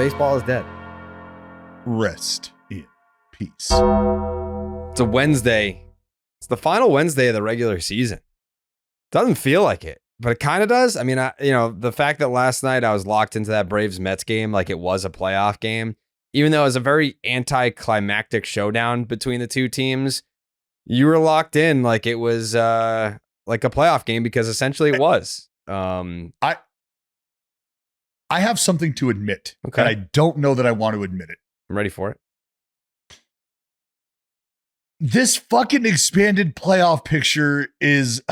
baseball is dead. Rest in peace. It's a Wednesday. It's the final Wednesday of the regular season. Doesn't feel like it, but it kind of does. I mean, the fact that last night I was locked into that Braves-Mets game like it was a playoff game, even though it was a very anticlimactic showdown between the two teams, you were locked in like it was like a playoff game because essentially it was. I have something to admit, Okay. and I don't know that I want to admit it. I'm ready for it. This fucking expanded playoff picture is,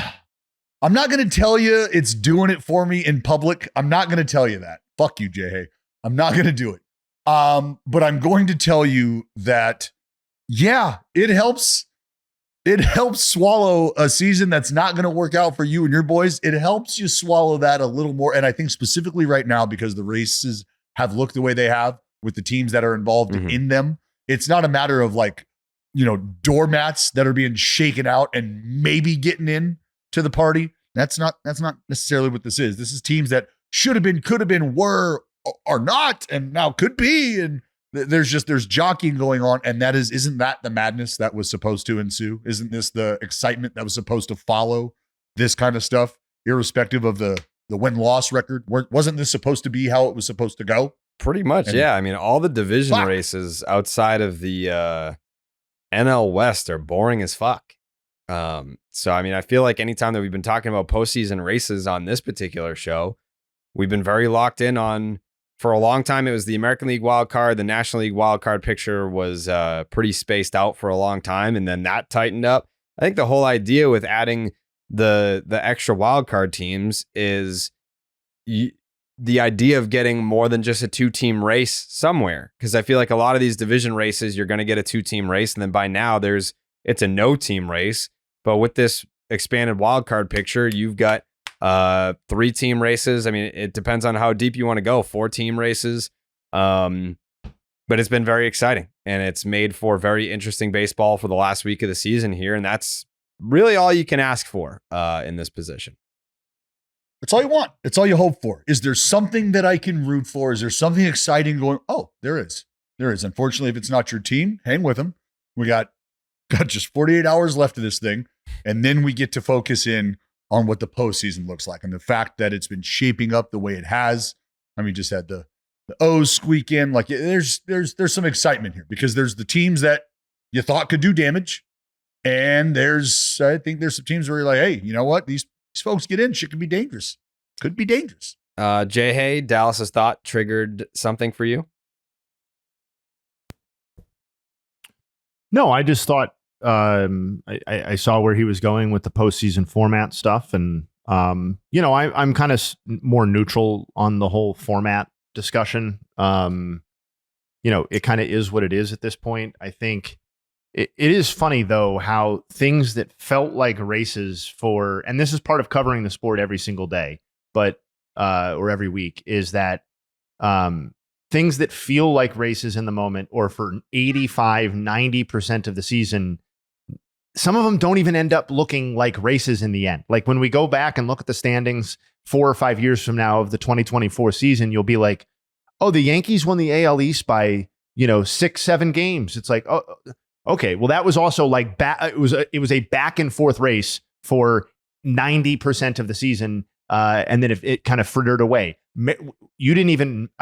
I'm not going to tell you it's doing it for me in public. I'm not going to tell you that. Fuck you, Jay. I'm not going to do it. But I'm going to tell you that, yeah, it helps. It helps swallow a season that's not going to work out for you and your boys. It helps you swallow that a little more. And I think specifically right now, because the races have looked the way they have with the teams that are involved in them, it's not a matter of like, doormats that are being shaken out and maybe getting in to the party. That's not necessarily what this is. This is teams that should have been, could have been, were, are not, and now could be. And there's jockeying going on. And isn't that the madness that was supposed to ensue? Isn't this the excitement that was supposed to follow this kind of stuff, irrespective of the win-loss record? Wasn't this supposed to be how it was supposed to go? Pretty much, yeah. I mean, all the division races outside of the NL West are boring as fuck. So, I mean, I feel like anytime that we've been talking about postseason races on this particular show, we've been very locked in on, for a long time, it was the American League wild card. The National League wild card picture was pretty spaced out for a long time, and then that tightened up. I think the whole idea with adding the extra wild card teams is the idea of getting more than just a 2-team race somewhere. Because I feel like a lot of these division races, you're going to get a 2-team race, and then by now it's a no-team race. But with this expanded wild card picture, you've got 3-team races. I mean, it depends on how deep you want to go. 4-team races. But it's been very exciting, and it's made for very interesting baseball for the last week of the season here. And that's really all you can ask for in this position. It's all you want. It's all you hope for. Is there something that I can root for? Is there something exciting going? Oh, there is. There is. Unfortunately, if it's not your team, hang with them. We got just 48 hours left of this thing. And then we get to focus in on what the postseason looks like and the fact that it's been shaping up the way it has. I mean, just had the O's squeak in. Like there's some excitement here because there's the teams that you thought could do damage. And I think there's some teams where you're like, hey, you know what? These folks get in. Shit could be dangerous. Could be dangerous. Jay Hay, Dallas's thought triggered something for you? No, I just thought I saw where he was going with the postseason format stuff. And, I'm kind of more neutral on the whole format discussion. It kind of is what it is at this point. I think it is funny, though, how things that felt like races and this is part of covering the sport every single day, or every week, is that things that feel like races in the moment or for 85, 90% of the season, some of them don't even end up looking like races in the end. Like when we go back and look at the standings 4 or 5 years from now of the 2024 season, you'll be like, oh, the Yankees won the AL East by, 6-7 games. It's like, oh, okay, well, that was also like it was a back and forth race for 90% of the season, and then it kind of frittered away. I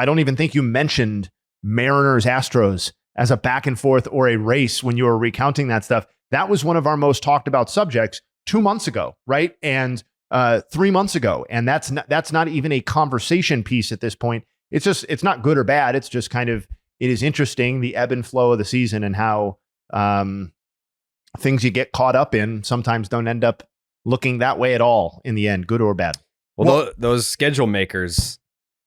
don't even think you mentioned Mariners Astros as a back and forth or a race when you were recounting that stuff. That was one of our most talked about subjects 2 months ago, right? And 3 months ago, and that's not even a conversation piece at this point. It's not good or bad. It's just kind of, it is interesting, the ebb and flow of the season and how things you get caught up in sometimes don't end up looking that way at all in the end, good or bad. Well, those schedule makers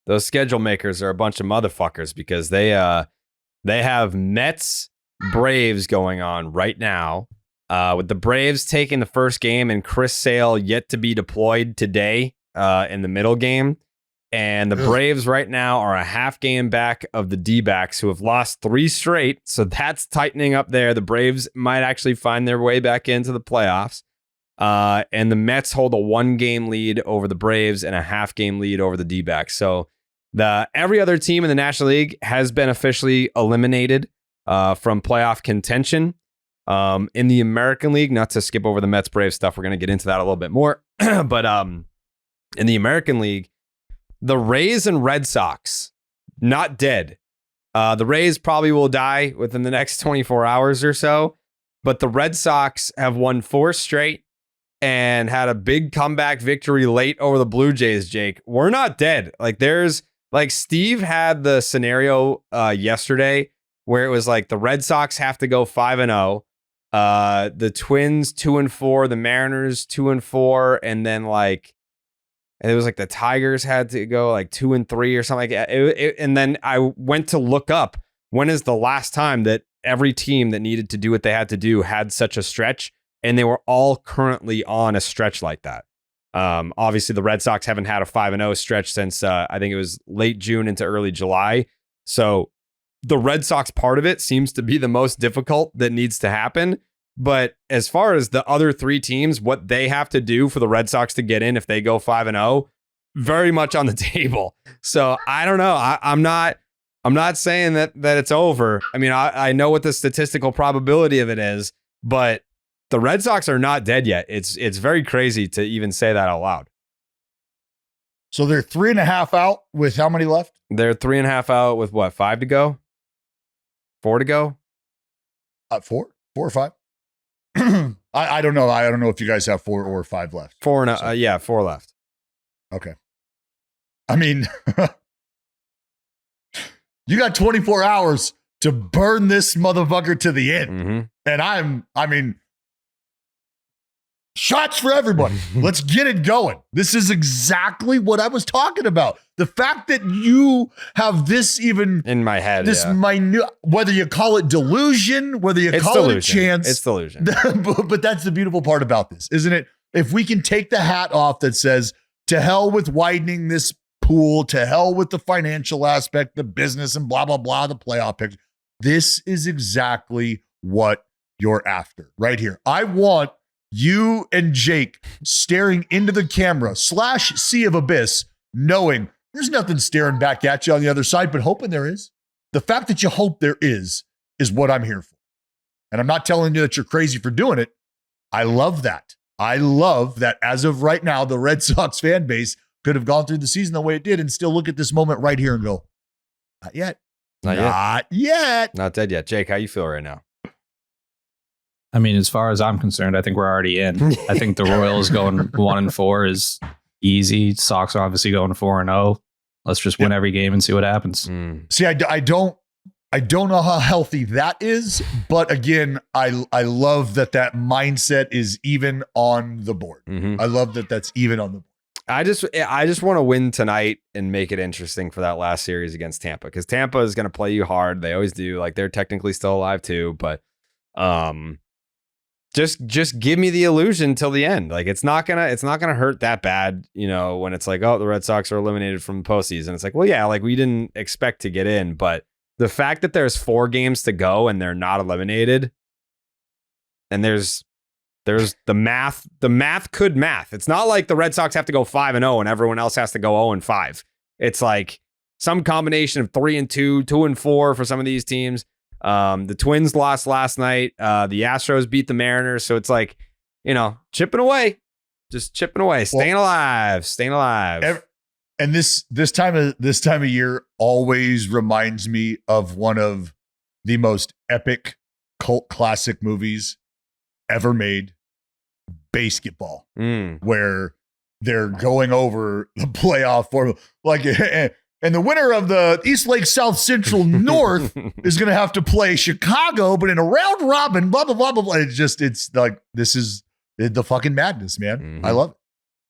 are a bunch of motherfuckers because they have Mets Braves going on right now, with the Braves taking the first game and Chris Sale yet to be deployed today in the middle game. And the Braves right now are a half game back of the D-backs, who have lost 3 straight. So that's tightening up there. The Braves might actually find their way back into the playoffs. And the Mets hold a 1-game lead over the Braves and a half-game lead over the D-backs. So Every other team in the National League has been officially eliminated from playoff contention. In the American League, not to skip over the Mets Braves stuff, we're going to get into that a little bit more. But in the American League, the Rays and Red Sox, not dead. The Rays probably will die within the next 24 hours or so. But the Red Sox have won 4 straight and had a big comeback victory late over the Blue Jays, Jake. We're not dead. Steve had the scenario yesterday where it was like the Red Sox have to go 5-0. The Twins 2-4, the Mariners 2-4, and then it was like the Tigers had to go 2-3 or something like that. And then I went to look up when is the last time that every team that needed to do what they had to do had such a stretch, and they were all currently on a stretch like that. Obviously, the Red Sox haven't had a 5-0 stretch since I think it was late June into early July. So the Red Sox part of it seems to be the most difficult that needs to happen. But as far as the other 3 teams, what they have to do for the Red Sox to get in if they go 5-0, very much on the table. So I don't know. I'm not saying that it's over. I mean, I know what the statistical probability of it is, but the Red Sox are not dead yet. It's very crazy to even say that out loud. So they're 3.5 out with how many left? They're 3.5 out with what, 5 to go? 4 to go? 4 or 5? I don't know. I don't know if you guys have 4 or 5 left. 4 and 4 left. Okay. I mean, you got 24 hours to burn this motherfucker to the end. Mm-hmm. And shots for everybody. Let's get it going. This is exactly what I was talking about. The fact that you have this even in my head, this minute, whether you call it delusion, whether you call it a chance, it's delusion. But that's the beautiful part about this, isn't it? If we can take the hat off that says, to hell with widening this pool, to hell with the financial aspect, the business and blah, blah, blah, the playoff picture. This is exactly what you're after right here. I want you and Jake staring into the camera / sea of abyss, knowing there's nothing staring back at you on the other side, but hoping there is. The fact that you hope there is what I'm here for. And I'm not telling you that you're crazy for doing it. I love that. I love that as of right now, the Red Sox fan base could have gone through the season the way it did and still look at this moment right here and go, not yet. Not yet. Not dead yet. Jake, how you feel right now? I mean, as far as I'm concerned, I think we're already in. I think the Royals going 1-4 is easy. Sox are obviously going 4-0. Let's just win every game and see what happens. See, I don't know how healthy that is, but again, I love that mindset is even on the board. Mm-hmm. I love that that's even on the board. I just want to win tonight and make it interesting for that last series against Tampa, because Tampa is going to play you hard. They always do. They're technically still alive too, but just give me the illusion till the end. It's not gonna hurt that bad, when it's like, oh, the Red Sox are eliminated from the postseason. It's like, well, yeah, we didn't expect to get in, but the fact that there's 4 games to go and they're not eliminated, and there's the math could math. It's not like the Red Sox have to go 5-0 and everyone else has to go 0-5. It's like some combination of 3-2, 2-4 for some of these teams. The Twins lost last night. The Astros beat the Mariners. So it's chipping away, staying alive. And this time of year always reminds me of one of the most epic cult classic movies ever made, Basketball, where they're going over the playoff formula. And the winner of the East Lake South Central North is going to have to play Chicago, but in a round robin, blah, blah, blah, blah, blah. This is the fucking madness, man. Mm-hmm. I love it.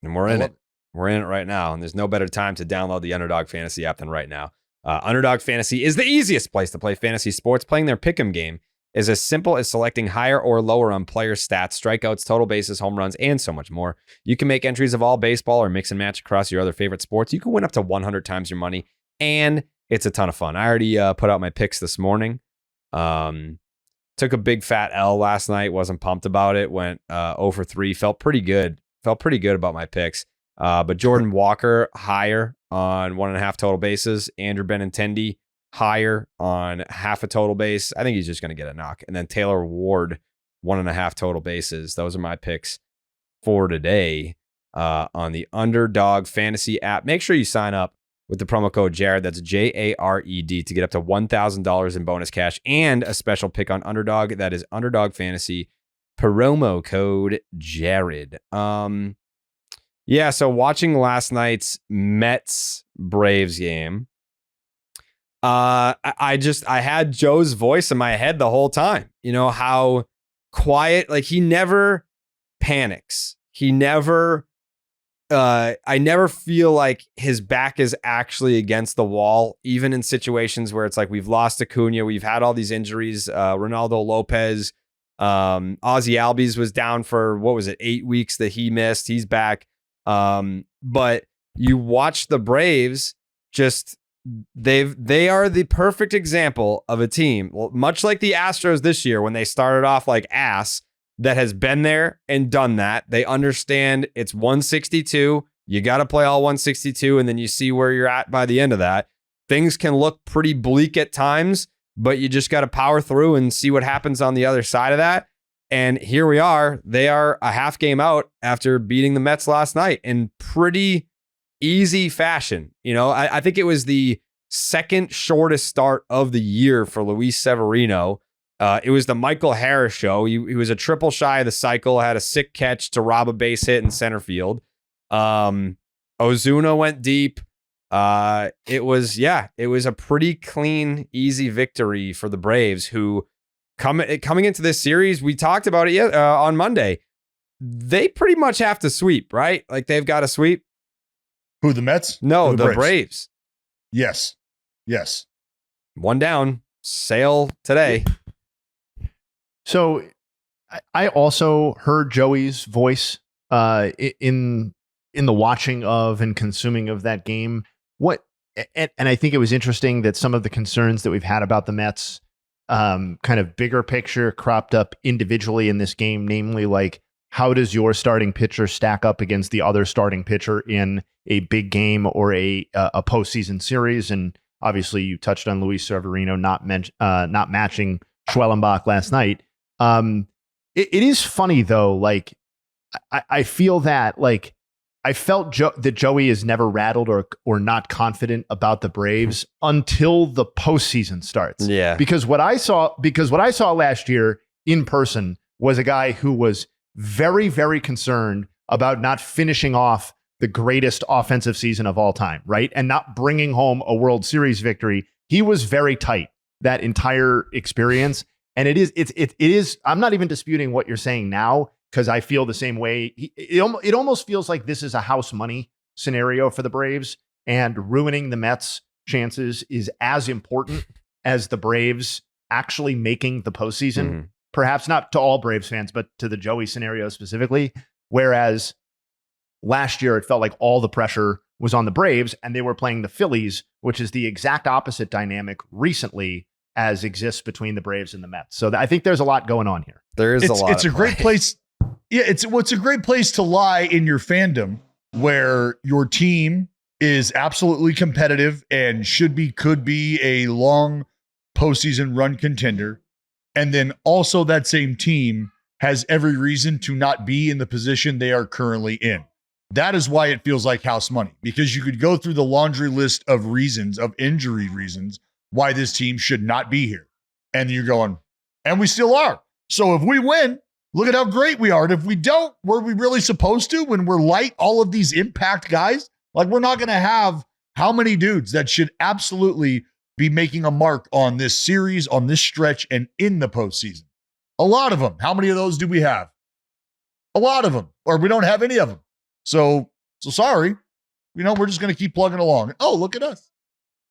And we're in it. We're in it right now. And there's no better time to download the Underdog Fantasy app than right now. Underdog Fantasy is the easiest place to play fantasy sports. Playing their pick'em game is as simple as selecting higher or lower on player stats, strikeouts, total bases, home runs, and so much more. You can make entries of all baseball or mix and match across your other favorite sports. You can win up to 100 times your money, and it's a ton of fun. I already put out my picks this morning. Took a big fat L last night. Wasn't pumped about it. Went 0 for 3. Felt pretty good. Felt pretty good about my picks. But Jordan Walker higher on 1.5 total bases. Andrew Benintendi higher on half a total base. I think he's just going to get a knock. And then Taylor Ward 1.5 total bases. Those are my picks for today on the Underdog Fantasy app. Make sure you sign up with the promo code Jared. That's Jared to get up to $1,000 in bonus cash and a special pick on Underdog. That is Underdog Fantasy, promo code Jared. Yeah, so watching last night's Mets Braves game, I had Joe's voice in my head the whole time. You know, how quiet, like he never panics. He never I never feel like his back is actually against the wall, even in situations where it's like we've lost Acuna, we've had all these injuries. Ronaldo Lopez, Ozzy Albies was down for 8 weeks that he missed. He's back. But you watch the Braves, just they are the perfect example of a team, much like the Astros this year when they started off like ass, that has been there and done that. They understand it's 162. You got to play all 162, and then you see where you're at by the end of that. Things can look pretty bleak at times, but you just got to power through and see what happens on the other side of that. And here we are. They are a half game out after beating the Mets last night in pretty easy fashion. You know, I think it was the second shortest start of the year for Luis Severino. It was the Michael Harris show. He was a triple shy of the cycle, had a sick catch to rob a base hit in center field. Ozuna went deep. It was a pretty clean, easy victory for the Braves, who coming into this series, we talked about it on Monday. They pretty much have to sweep, right? Like they've got to sweep. Who, the Mets? No, the Braves. Yes. One down. Sail today. So I also heard Joey's voice in the watching of and consuming of that game. And I think it was interesting that some of the concerns that we've had about the Mets, kind of bigger picture, cropped up individually in this game, namely like, how does your starting pitcher stack up against the other starting pitcher in a big game or a postseason series? And obviously you touched on Luis Severino not matching Schwellenbach last night. It is funny though. Like I feel that like I felt that Joey is never rattled or not confident about the Braves until the postseason starts. Yeah. Because what I saw last year in person was a guy who was very, very concerned about not finishing off the greatest offensive season of all time, right? And not bringing home a World Series victory. He was very tight that entire experience. And it is, I'm not even disputing what you're saying now, because I feel the same way. It almost feels like this is a house money scenario for the Braves, and ruining the Mets' chances is as important as the Braves actually making the postseason. Mm-hmm. Perhaps not to all Braves fans, but to the Joey scenario specifically. Whereas last year, it felt like all the pressure was on the Braves and they were playing the Phillies, which is the exact opposite dynamic recently as exists between the Braves and the Mets. So I think there's a lot going on here. There's a lot. It's a great place. Yeah, it's a great place to lie in your fandom, where your team is absolutely competitive and could be a long postseason run contender. And then also that same team has every reason to not be in the position they are currently in. That is why it feels like house money, because you could go through the laundry list of reasons, of injury reasons, why this team should not be here. And you're going, and we still are. So if we win, look at how great we are. And if we don't, were we really supposed to when we're light all of these impact guys? Like, we're not going to have how many dudes that should absolutely be making a mark on this series, on this stretch, and in the postseason. A lot of them. How many of those do we have? A lot of them. Or we don't have any of them. So sorry. You know, we're just going to keep plugging along. Oh, look at us.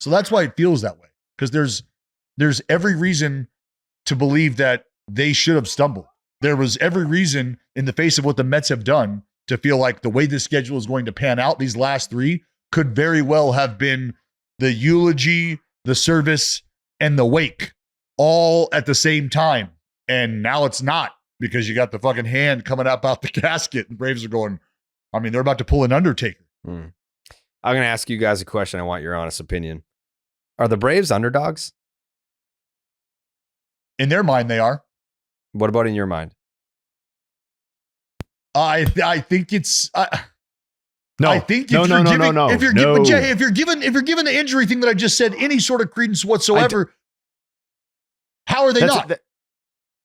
So that's why it feels that way. Because there's every reason to believe that they should have stumbled. There was every reason in the face of what the Mets have done to feel like the way this schedule is going to pan out, these last three could very well have been the eulogy, the service, and the wake all at the same time. And now it's not, because you got the fucking hand coming up out the casket and Braves are going, I mean, they're about to pull an Undertaker. I'm going to ask you guys a question. I want your honest opinion. Are the Braves underdogs? In their mind, they are. What about in your mind? I think it's. No, I think no. If you're giving Jay, if you're given the injury thing that I just said any sort of credence whatsoever, how are they not?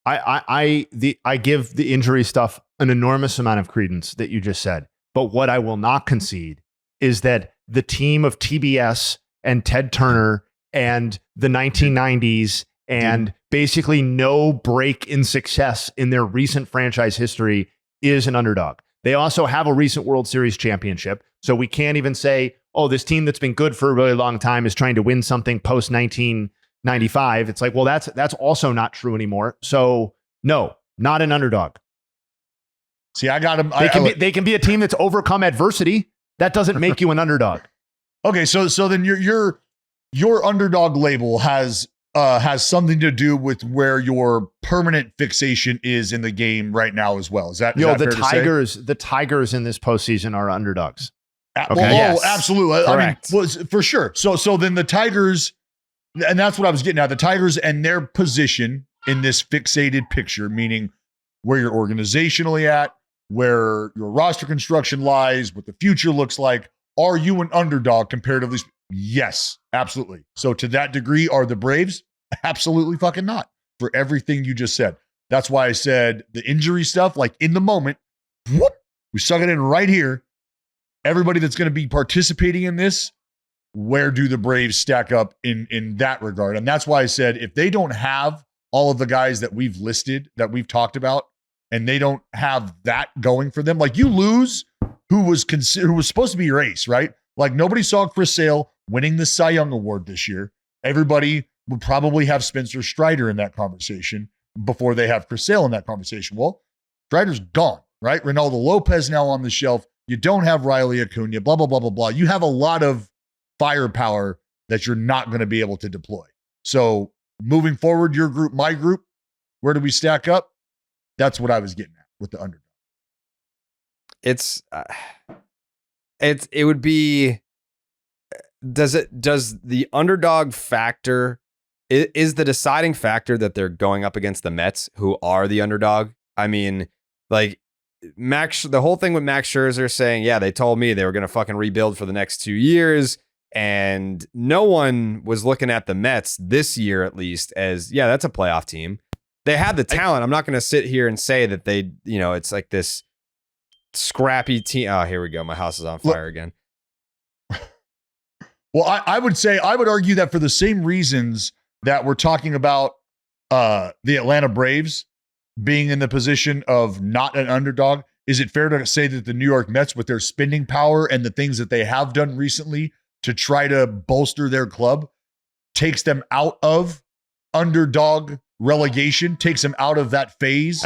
I give the injury stuff an enormous amount of credence that you just said. But what I will not concede is that the team of TBS and Ted Turner and the 1990s and basically no break in success in their recent franchise history is an underdog. They also have a recent World Series championship. So we can't even say, oh, this team that's been good for a really long time is trying to win something post 1995. It's like, well, that's also not true anymore. So no, not an underdog. See, I got them. They can be a team that's overcome adversity. That doesn't make you an underdog. Okay, so then your underdog label has something to do with where your permanent fixation is in the game right now as well. Is that the Tigers in this postseason are underdogs. Okay. Well, yes. Oh, absolutely. Correct. I mean, for sure. So then the Tigers, and that's what I was getting at. The Tigers and their position in this fixated picture, meaning where you're organizationally at, where your roster construction lies, what the future looks like. Are you an underdog comparatively? Yes, absolutely. So to that degree, are the Braves? Absolutely fucking not. For everything you just said. That's why I said the injury stuff, like in the moment, whoop, we suck it in right here. Everybody that's going to be participating in this, where do the Braves stack up in that regard? And that's why I said if they don't have all of the guys that we've listed, that we've talked about, and they don't have that going for them, like you lose who was supposed to be your ace, right? Like nobody saw Chris Sale winning the Cy Young Award this year. Everybody would probably have Spencer Strider in that conversation before they have Chris Sale in that conversation. Well, Strider's gone, right? Ronaldo Lopez now on the shelf. You don't have Riley Acuna, blah, blah, blah, blah, blah. You have a lot of firepower that you're not going to be able to deploy. So moving forward, your group, my group, where do we stack up? That's what I was getting at with the underdog. It would be, does the underdog factor, is the deciding factor that they're going up against the Mets, who are the underdog? I mean, like the whole thing with Max Scherzer saying, yeah, they told me they were going to fucking rebuild for the next 2 years. And no one was looking at the Mets this year, at least, as, yeah, that's a playoff team. They had the talent. I'm not going to sit here and say that they, it's like this scrappy team. Oh, here we go. My house is on fire again. Well, I would argue that for the same reasons that we're talking about the Atlanta Braves being in the position of not an underdog, is it fair to say that the New York Mets, with their spending power and the things that they have done recently to try to bolster their club, takes them out of underdog relegation, takes them out of that phase?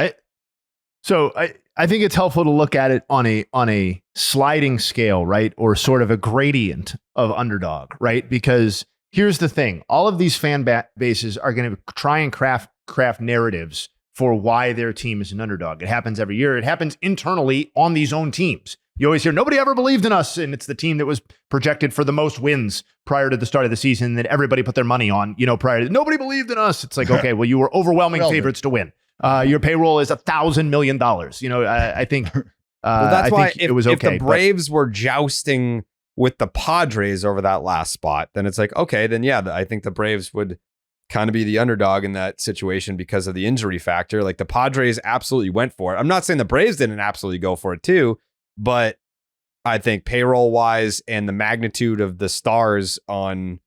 I think it's helpful to look at it on a sliding scale, right? Or sort of a gradient of underdog, right? Because here's the thing. All of these fan bases are going to try and craft narratives for why their team is an underdog. It happens every year. It happens internally on these own teams. You always hear, nobody ever believed in us. And it's the team that was projected for the most wins prior to the start of the season that everybody put their money on, prior to, nobody believed in us. It's like, okay, well, you were overwhelming favorites to win. Your payroll is $1,000 million. I think well, that's why it was okay. If the Braves were jousting with the Padres over that last spot, then it's like, okay, then yeah, I think the Braves would kind of be the underdog in that situation because of the injury factor. Like the Padres absolutely went for it. I'm not saying the Braves didn't absolutely go for it too, but I think payroll wise and the magnitude of the stars on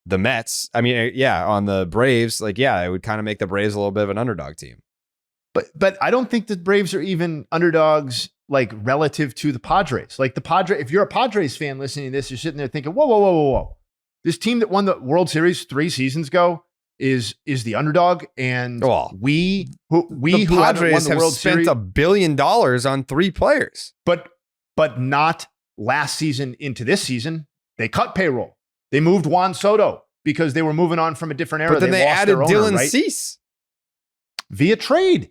the Mets, I mean, yeah, on the Braves, like, yeah, it would kind of make the Braves a little bit of an underdog team. But I don't think the Braves are even underdogs, like relative to the Padres. Like the Padres, if you're a Padres fan listening to this, you're sitting there thinking, whoa. This team that won the World Series 3 seasons ago is the underdog, and the Padres have spent $1 billion on 3 players, but not last season into this season. They cut payroll. They moved Juan Soto because they were moving on from a different era. But then they added Dylan Cease via trade.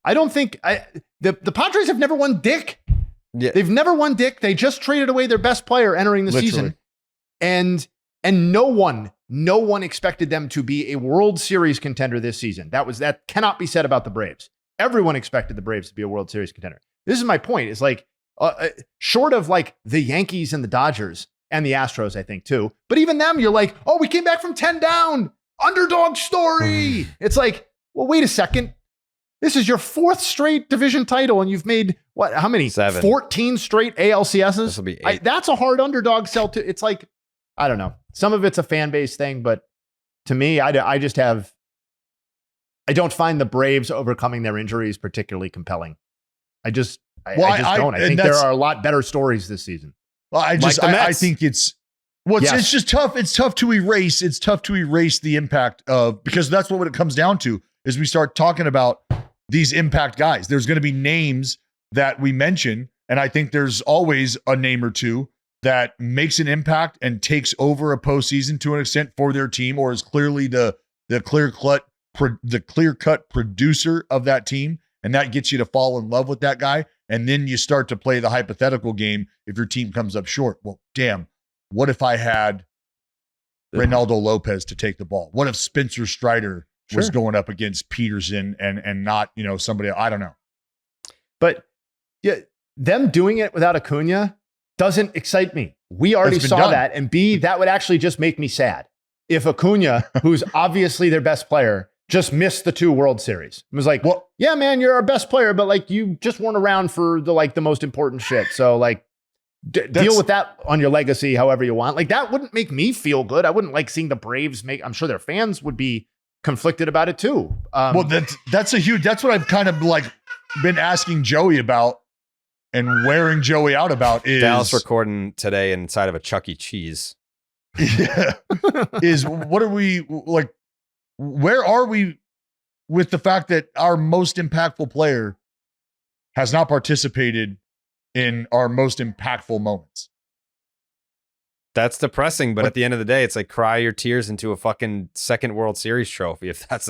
I don't think the Padres have never won dick. Yeah. They've never won, Dick. They just traded away their best player entering the season. And no one expected them to be a World Series contender this season. That cannot be said about the Braves. Everyone expected the Braves to be a World Series contender. This is my point. It's like, short of like the Yankees and the Dodgers and the Astros, I think too. But even them, you're like, oh, we came back from 10 down. Underdog story. It's like, well, wait a second. This is your 4th straight division title, and you've made what? How many? 7. 14 straight ALCSs. This will be 8. That's a hard underdog sell too. It's like, I don't know. Some of it's a fan base thing, but to me, I don't find the Braves overcoming their injuries particularly compelling. I just don't. I think there are a lot better stories this season. Well, I think it's just tough. It's tough to erase. It's tough to erase the impact of, because that's what it comes down to is we start talking about these impact guys. There's going to be names that we mention, and I think there's always a name or two that makes an impact and takes over a postseason to an extent for their team, or is clearly the clear-cut producer of that team, and that gets you to fall in love with that guy. And then you start to play the hypothetical game if your team comes up short. Well, damn, what if I had Reynaldo Lopez to take the ball? What if Spencer Strider was going up against Peterson and not, somebody, I don't know. But yeah, them doing it without Acuna doesn't excite me. We already saw that. And B, that would actually just make me sad. If Acuna, who's obviously their best player, just missed the 2 World Series. It was like, well, yeah, man, you're our best player, but like you just weren't around for the most important shit. So like deal with that on your legacy however you want. Like that wouldn't make me feel good. I wouldn't like seeing the Braves I'm sure their fans would be conflicted about it too. Well, that's what I've kind of like been asking Joey about and wearing Joey out about is Dallas recording today inside of a Chuck E. Cheese. Yeah. Is what are we like? Where are we with the fact that our most impactful player has not participated in our most impactful moments? That's depressing, but at the end of the day, it's like cry your tears into a fucking second World Series trophy. If that's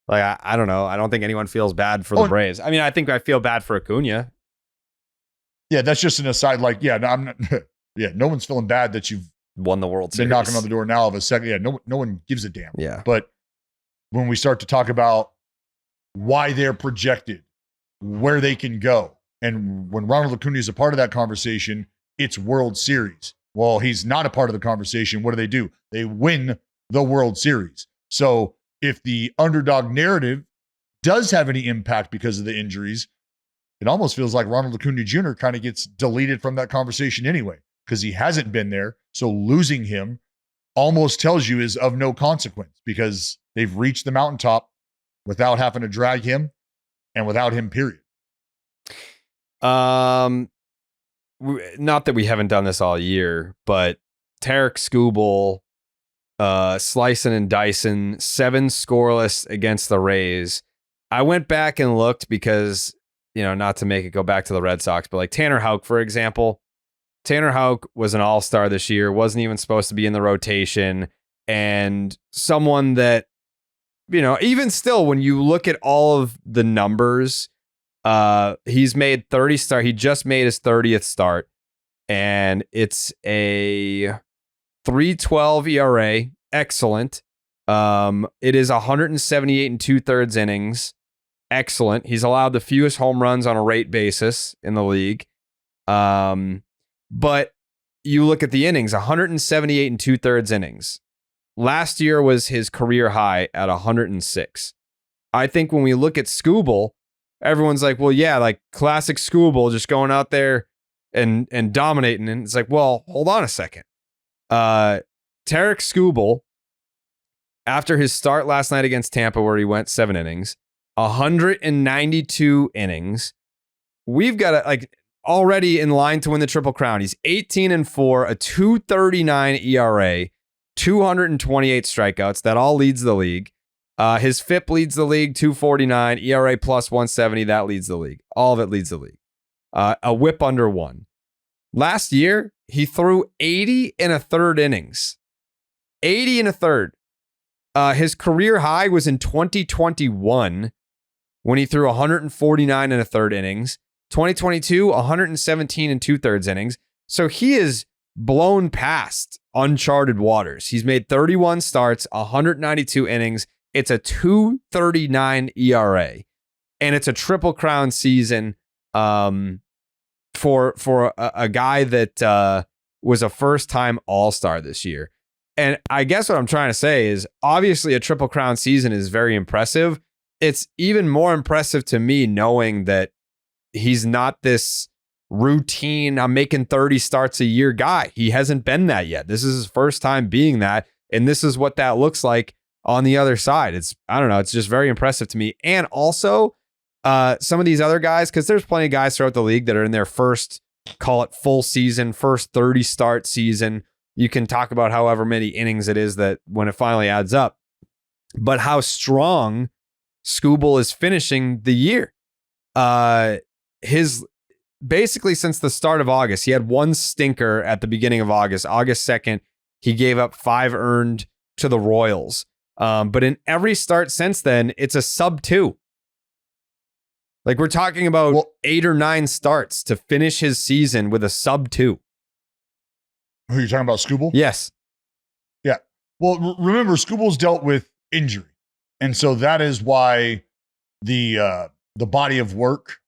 I don't know. I don't think anyone feels bad for the Braves. I mean, I think I feel bad for Acuna. Yeah, that's just an aside. Like, yeah, no, I'm not. Yeah, no one's feeling bad that you've won the World Series. Been knocking on the door now of a second. Yeah, no one gives a damn. Yeah, but when we start to talk about why they're projected, where they can go, and when Ronald Acuna is a part of that conversation, it's World Series. Well, he's not a part of the conversation. What do? They win the World Series. So if the underdog narrative does have any impact because of the injuries, it almost feels like Ronald Acuna Jr. kind of gets deleted from that conversation anyway, because he hasn't been there. So losing him almost tells you is of no consequence because they've reached the mountaintop without having to drag him and without him, period. Not that we haven't done this all year, but Tarek Skubal, slicing and dicing, 7 scoreless against the Rays. I went back and looked because, not to make it go back to the Red Sox, but like Tanner Houck, for example. Tanner Houck was an all-star this year, wasn't even supposed to be in the rotation, and someone that, even still, when you look at all of the numbers, he's made 30 start. He just made his 30th start, and it's a 3.12 ERA. Excellent. It is 178 and 2/3 innings. Excellent. He's allowed the fewest home runs on a rate basis in the league. But you look at the innings, 178 and 2/3 innings. Last year was his career high at 106. I think when we look at Skubal, everyone's like, well, yeah, like classic Skubal, just going out there and dominating. And it's like, well, hold on a second. Tarek Skubal, after his start last night against Tampa, where he went 7 innings, 192 innings. We've got already in line to win the Triple Crown. He's 18-4, a 2.39 ERA, 228 strikeouts. That all leads the league. His FIP leads the league, 249, ERA plus 170. That leads the league. All of it leads the league. A whip under 1. Last year, he threw 80 1/3 innings. 80 1/3. His career high was in 2021 when he threw 149 1/3 innings. 2022, 117 and 2/3 innings. So he is blown past uncharted waters. He's made 31 starts, 192 innings. It's a 2.39 ERA, and it's a Triple Crown season for a guy that was a first-time All-Star this year. And I guess what I'm trying to say is, obviously, a Triple Crown season is very impressive. It's even more impressive to me knowing that he's not this routine, I'm making 30 starts a year guy. He hasn't been that yet. This is his first time being that. And this is what that looks like on the other side. I don't know. It's just very impressive to me. And also some of these other guys, because there's plenty of guys throughout the league that are in their first, call it full season, first 30 start season. You can talk about however many innings it is that when it finally adds up, but how strong Skubal is finishing the year. His basically since the start of August, he had one stinker at the beginning of August 2nd. He gave up 5 earned to the Royals. But in every start since then, it's a sub-2. Like, we're talking about 8 or 9 starts to finish his season with a sub-2. Who are you talking about, Skubal? Yes. Yeah. Well, remember, Skubal's dealt with injury. And so that is why the body of work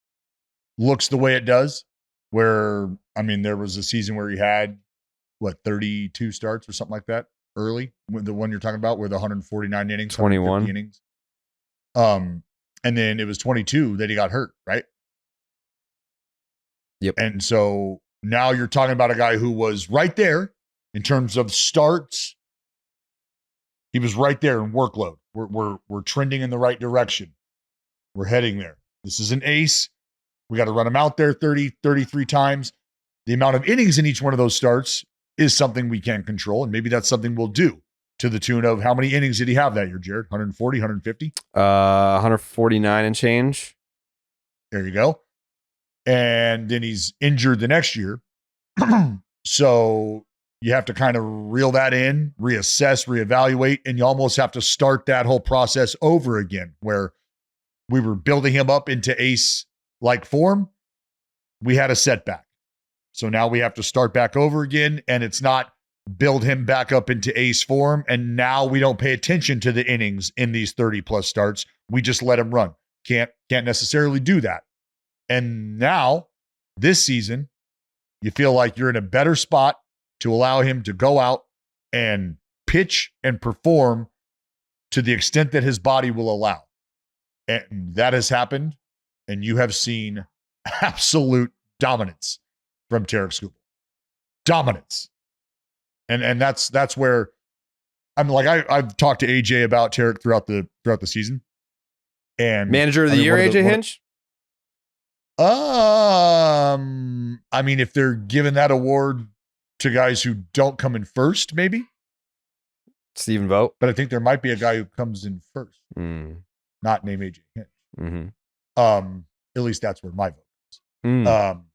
looks the way it does, where, I mean, there was a season where he had, 32 starts or something like that early, the one you're talking about, where the 149 innings, 21 innings. And then it was 22 that he got hurt, right? Yep. And so now you're talking about a guy who was right there in terms of starts. He was right there in workload. We're trending in the right direction. We're heading there. This is an ace. We got to run him out there 30, 33 times. The amount of innings in each one of those starts is something we can't control. And maybe that's something we'll do, to the tune of, how many innings did he have that year, Jared? 140, 150? 149 and change. There you go. And then he's injured the next year. So you have to kind of reel that in, reassess, reevaluate, and you almost have to start that whole process over again, where we were building him up into ace-like form. We had a setback. So now we have to start back over again, and it's not build him back up into ace form, and now we don't pay attention to the innings in these 30-plus starts. We just let him run. Can't necessarily do that. And now, this season, you feel like you're in a better spot to allow him to go out and pitch and perform to the extent that his body will allow. And that has happened, and you have seen absolute dominance from Tarik Skubal. Dominance. And that's where I'm like, I've talked to AJ about Tarik throughout the season. And manager of the year, AJ Hinch? I mean, if they're giving that award to guys who don't come in first, maybe Stephen Vogt. But I think there might be a guy who comes in first, not named AJ Hinch. Mm-hmm. At least that's where my vote is.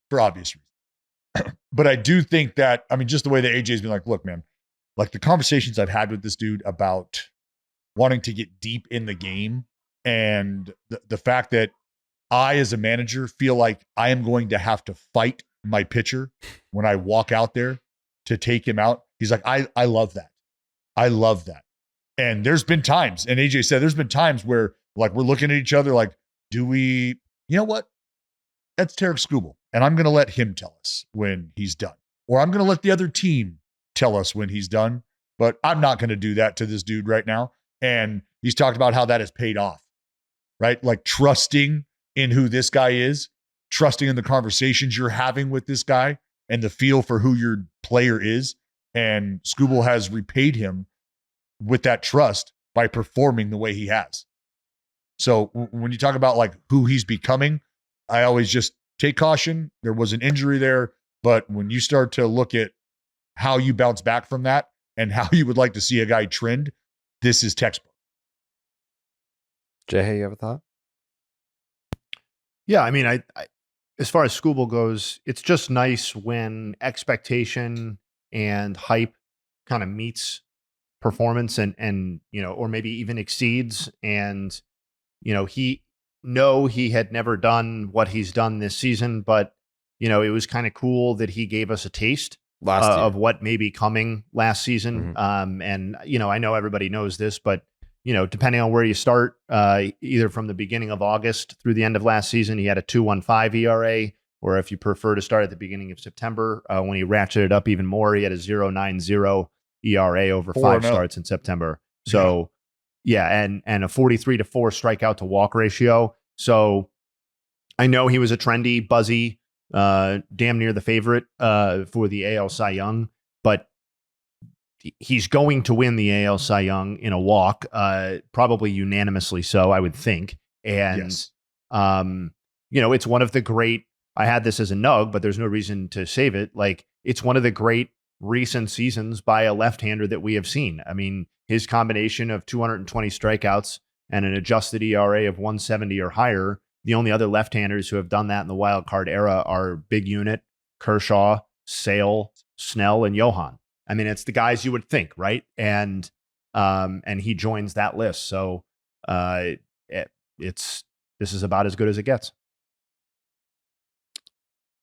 For obvious reasons. But I do think that, I mean, just the way that AJ's been like, look, man, like the conversations I've had with this dude about wanting to get deep in the game, and the fact that I, as a manager, feel like I am going to have to fight my pitcher when I walk out there to take him out. He's like, I love that. I love that. And there's been times, and AJ said, there's been times where, like, we're looking at each other like, do we, you know what? That's Tarik Skubal. And I'm going to let him tell us when he's done. Or I'm going to let the other team tell us when he's done. But I'm not going to do that to this dude right now. And he's talked about how that has paid off, right? Like trusting in who this guy is, trusting in the conversations you're having with this guy and the feel for who your player is. And Skubal has repaid him with that trust by performing the way he has. So when you talk about like who he's becoming, I always just take caution. There was an injury there, but when you start to look at how you bounce back from that and how you would like to see a guy trend, this is textbook. Jay, you have a thought? Yeah, I mean, I as far as Skubal goes, it's just nice when expectation and hype kind of meets performance and you know, or maybe even exceeds. And you know, he know he had never done what he's done this season, but it was kind of cool that he gave us a taste of what may be coming last season. And I know everybody knows this, but depending on where you start, either from the beginning of August through the end of last season, he had a 2.15 ERA, or if you prefer to start at the beginning of September, when he ratcheted up even more, he had a 0.90 ERA over 5 starts in September. So and a 43-4 strikeout to walk ratio. So I know he was a trendy, buzzy, damn near the favorite for the AL Cy Young, but he's going to win the AL Cy Young in a walk, probably unanimously so, I would think. And, it's one of the great, I had this as a nug, but there's no reason to save it. Like, it's one of the great recent seasons by a left-hander that we have seen. I mean, his combination of 220 strikeouts and an adjusted ERA of 170 or higher, the only other left-handers who have done that in the wild card era are Big Unit, Kershaw, Sale, Snell, and Johan. I mean, it's the guys you would think, right? And he joins that list. So this is about as good as it gets.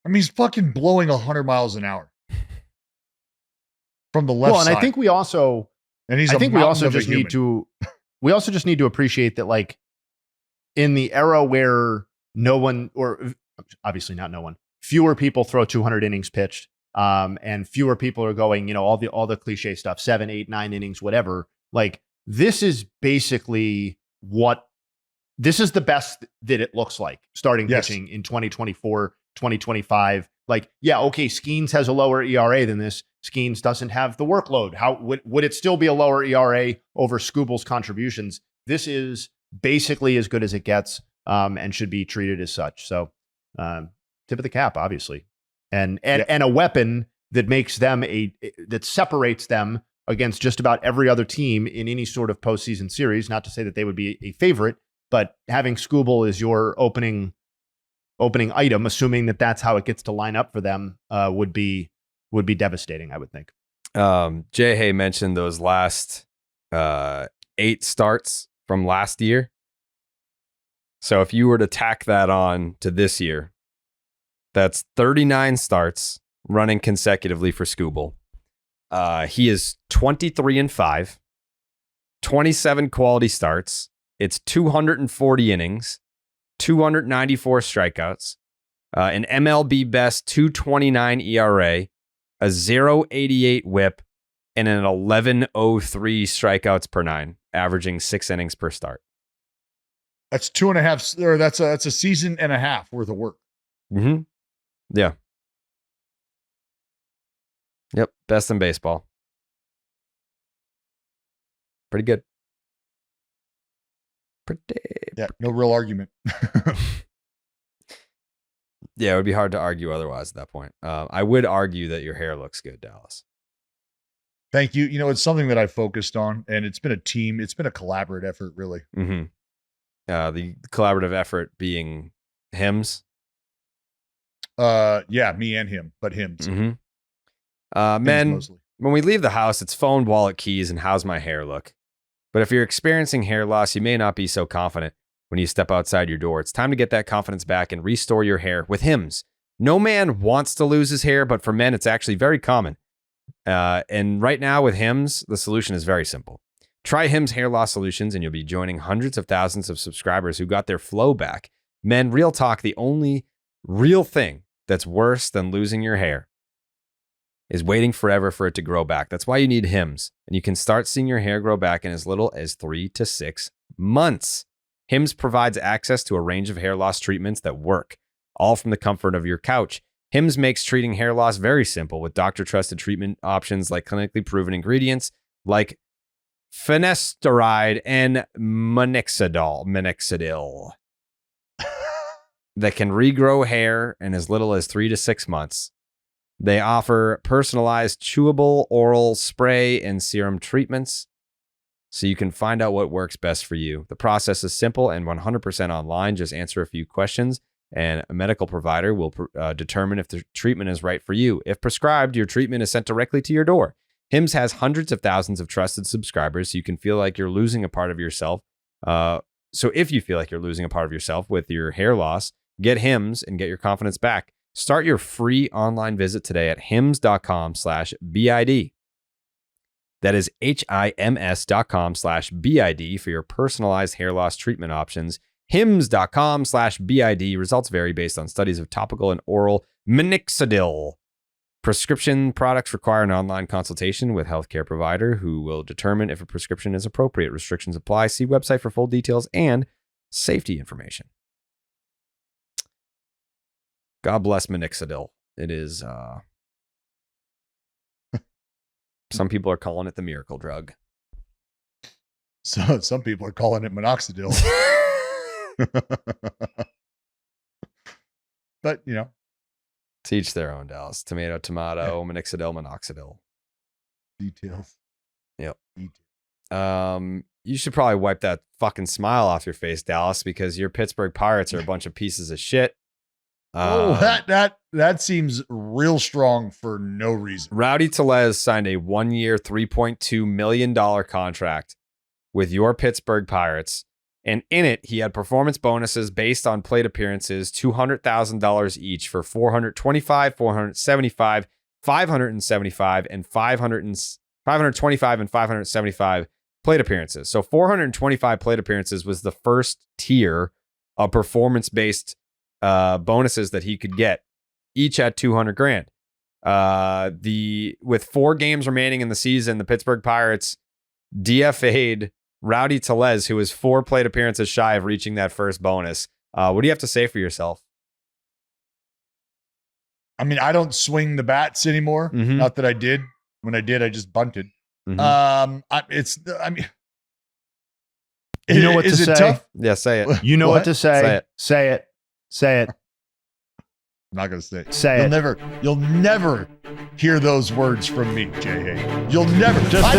I mean, he's fucking blowing 100 miles an hour from the left side. Well, and I think we also, we also just need to appreciate that, like, in the era where no one, or obviously not no one, fewer people throw 200 innings pitched, and fewer people are going, all the cliche stuff, 7, 8, 9 innings, whatever. Like, this is basically this is the best that it looks like starting pitching in 2024, 2025. Like, Skeens has a lower ERA than this. Skeens doesn't have the workload. How would it still be a lower ERA over Skubal's contributions? This is basically as good as it gets, and should be treated as such. So, tip of the cap, obviously, and a weapon that makes them that separates them against just about every other team in any sort of postseason series. Not to say that they would be a favorite, but having Skubal as your opening item, assuming that that's how it gets to line up for them, would be devastating, I would think. Jay Hay mentioned those last 8 starts from last year. So if you were to tack that on to this year, that's 39 starts running consecutively for Skubal. He is 23-5, 27 quality starts. It's 240 innings, 294 strikeouts, an MLB best 2.29 ERA, a 0.88 WHIP, and an 11.03 strikeouts per 9, averaging 6 innings per start. That's 2.5, or that's a season and a half worth of work. Mm-hmm. Yeah. Yep. Best in baseball. Pretty good. No real argument. Yeah, it would be hard to argue otherwise at that point. I would argue that your hair looks good, Dallas. Thank you. It's something that I focused on, and it's been a team. It's been a collaborative effort, really. Mm-hmm. The collaborative effort being Hims. Me and him, but Hims. Mm-hmm. Men, mostly. When we leave the house, it's phone, wallet, keys, and how's my hair look? But if you're experiencing hair loss, you may not be so confident when you step outside your door. It's time to get that confidence back and restore your hair with Hims. No man wants to lose his hair, but for men, it's actually very common. And right now with Hims, the solution is very simple. Try Hims Hair Loss Solutions, and you'll be joining hundreds of thousands of subscribers who got their flow back. Men, real talk, the only real thing that's worse than losing your hair is waiting forever for it to grow back. That's why you need Hims. And you can start seeing your hair grow back in as little as 3 to 6 months. Hims provides access to a range of hair loss treatments that work, all from the comfort of your couch. Hims makes treating hair loss very simple with doctor-trusted treatment options like clinically proven ingredients like finasteride and minoxidil that can regrow hair in as little as 3 to 6 months. They offer personalized chewable oral spray and serum treatments so you can find out what works best for you. The process is simple and 100% online. Just answer a few questions and a medical provider will determine if the treatment is right for you. If prescribed, your treatment is sent directly to your door. Hims has hundreds of thousands of trusted subscribers, so you can feel like you're losing a part of yourself So if you feel like you're losing a part of yourself with your hair loss, get Hims and get your confidence back. Start your free online visit today at hims.com/BID. That is HIMS.com/BID for your personalized hair loss treatment options. hims.com/BID. Results vary based on studies of topical and oral minoxidil. Prescription products require an online consultation with healthcare provider who will determine if a prescription is appropriate. Restrictions apply. See website for full details and safety information. God bless minoxidil. It is, some people are calling it the miracle drug. So some people are calling it minoxidil. But, you know. Teach their own, Dallas. Tomato, minoxidil, minoxidil. Details. Yep. Details. You should probably wipe that fucking smile off your face, Dallas, because your Pittsburgh Pirates are a bunch of pieces of shit. That seems real strong for no reason. Rowdy Tellez signed a 1-year, $3.2 million contract with your Pittsburgh Pirates. And in it, he had performance bonuses based on plate appearances, $200,000 each for 425, 475, 575, and 525 and 575 plate appearances. So 425 plate appearances was the first tier of performance-based bonuses that he could get, each at $200,000. With 4 games remaining in the season, the Pittsburgh Pirates DFA'd Rowdy Tellez, who was 4 plate appearances shy of reaching that first bonus. What do you have to say for yourself? I mean, I don't swing the bats anymore. Mhm. Not that I did. When I did, I just bunted. Mhm. You know what to say? Tough? Yeah, say it. You know what to say. Say it. Say it. Say it. I'm not going to say it. Say it. You'll never hear those words from me, J.A. You'll never. Just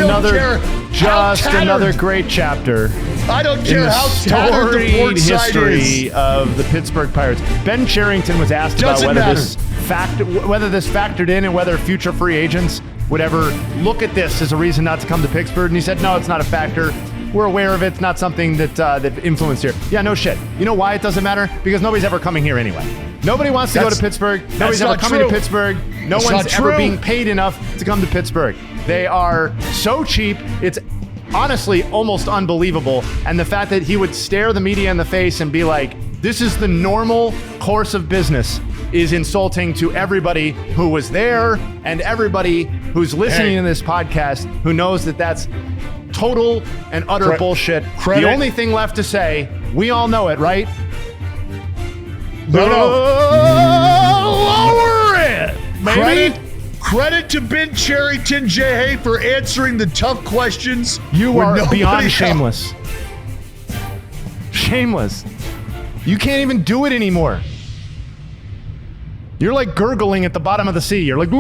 another great chapter. I don't In care the how tattered the storied port side history is. of the Pittsburgh Pirates. Ben Cherington was asked Doesn't about matter. whether this factored in and whether future free agents would ever look at this as a reason not to come to Pittsburgh. And he said, no, it's not a factor. We're aware of it. It's not something that influenced here. Yeah, no shit. You know why it doesn't matter? Because nobody's ever coming here anyway. Nobody wants to go to Pittsburgh. Nobody's ever coming to Pittsburgh. No one's ever being paid enough to come to Pittsburgh. They are so cheap. It's honestly almost unbelievable. And the fact that he would stare the media in the face and be like, this is the normal course of business, is insulting to everybody who was there and everybody who's listening to this podcast who knows that that's total and utter bullshit. The only thing left to say, we all know it, right? No. Lower it, baby. Credit to Ben Cherington, J.A. for answering the tough questions. You when are nobody beyond else- shameless. Shameless. You can't even do it anymore. You're like gurgling at the bottom of the sea. You're like...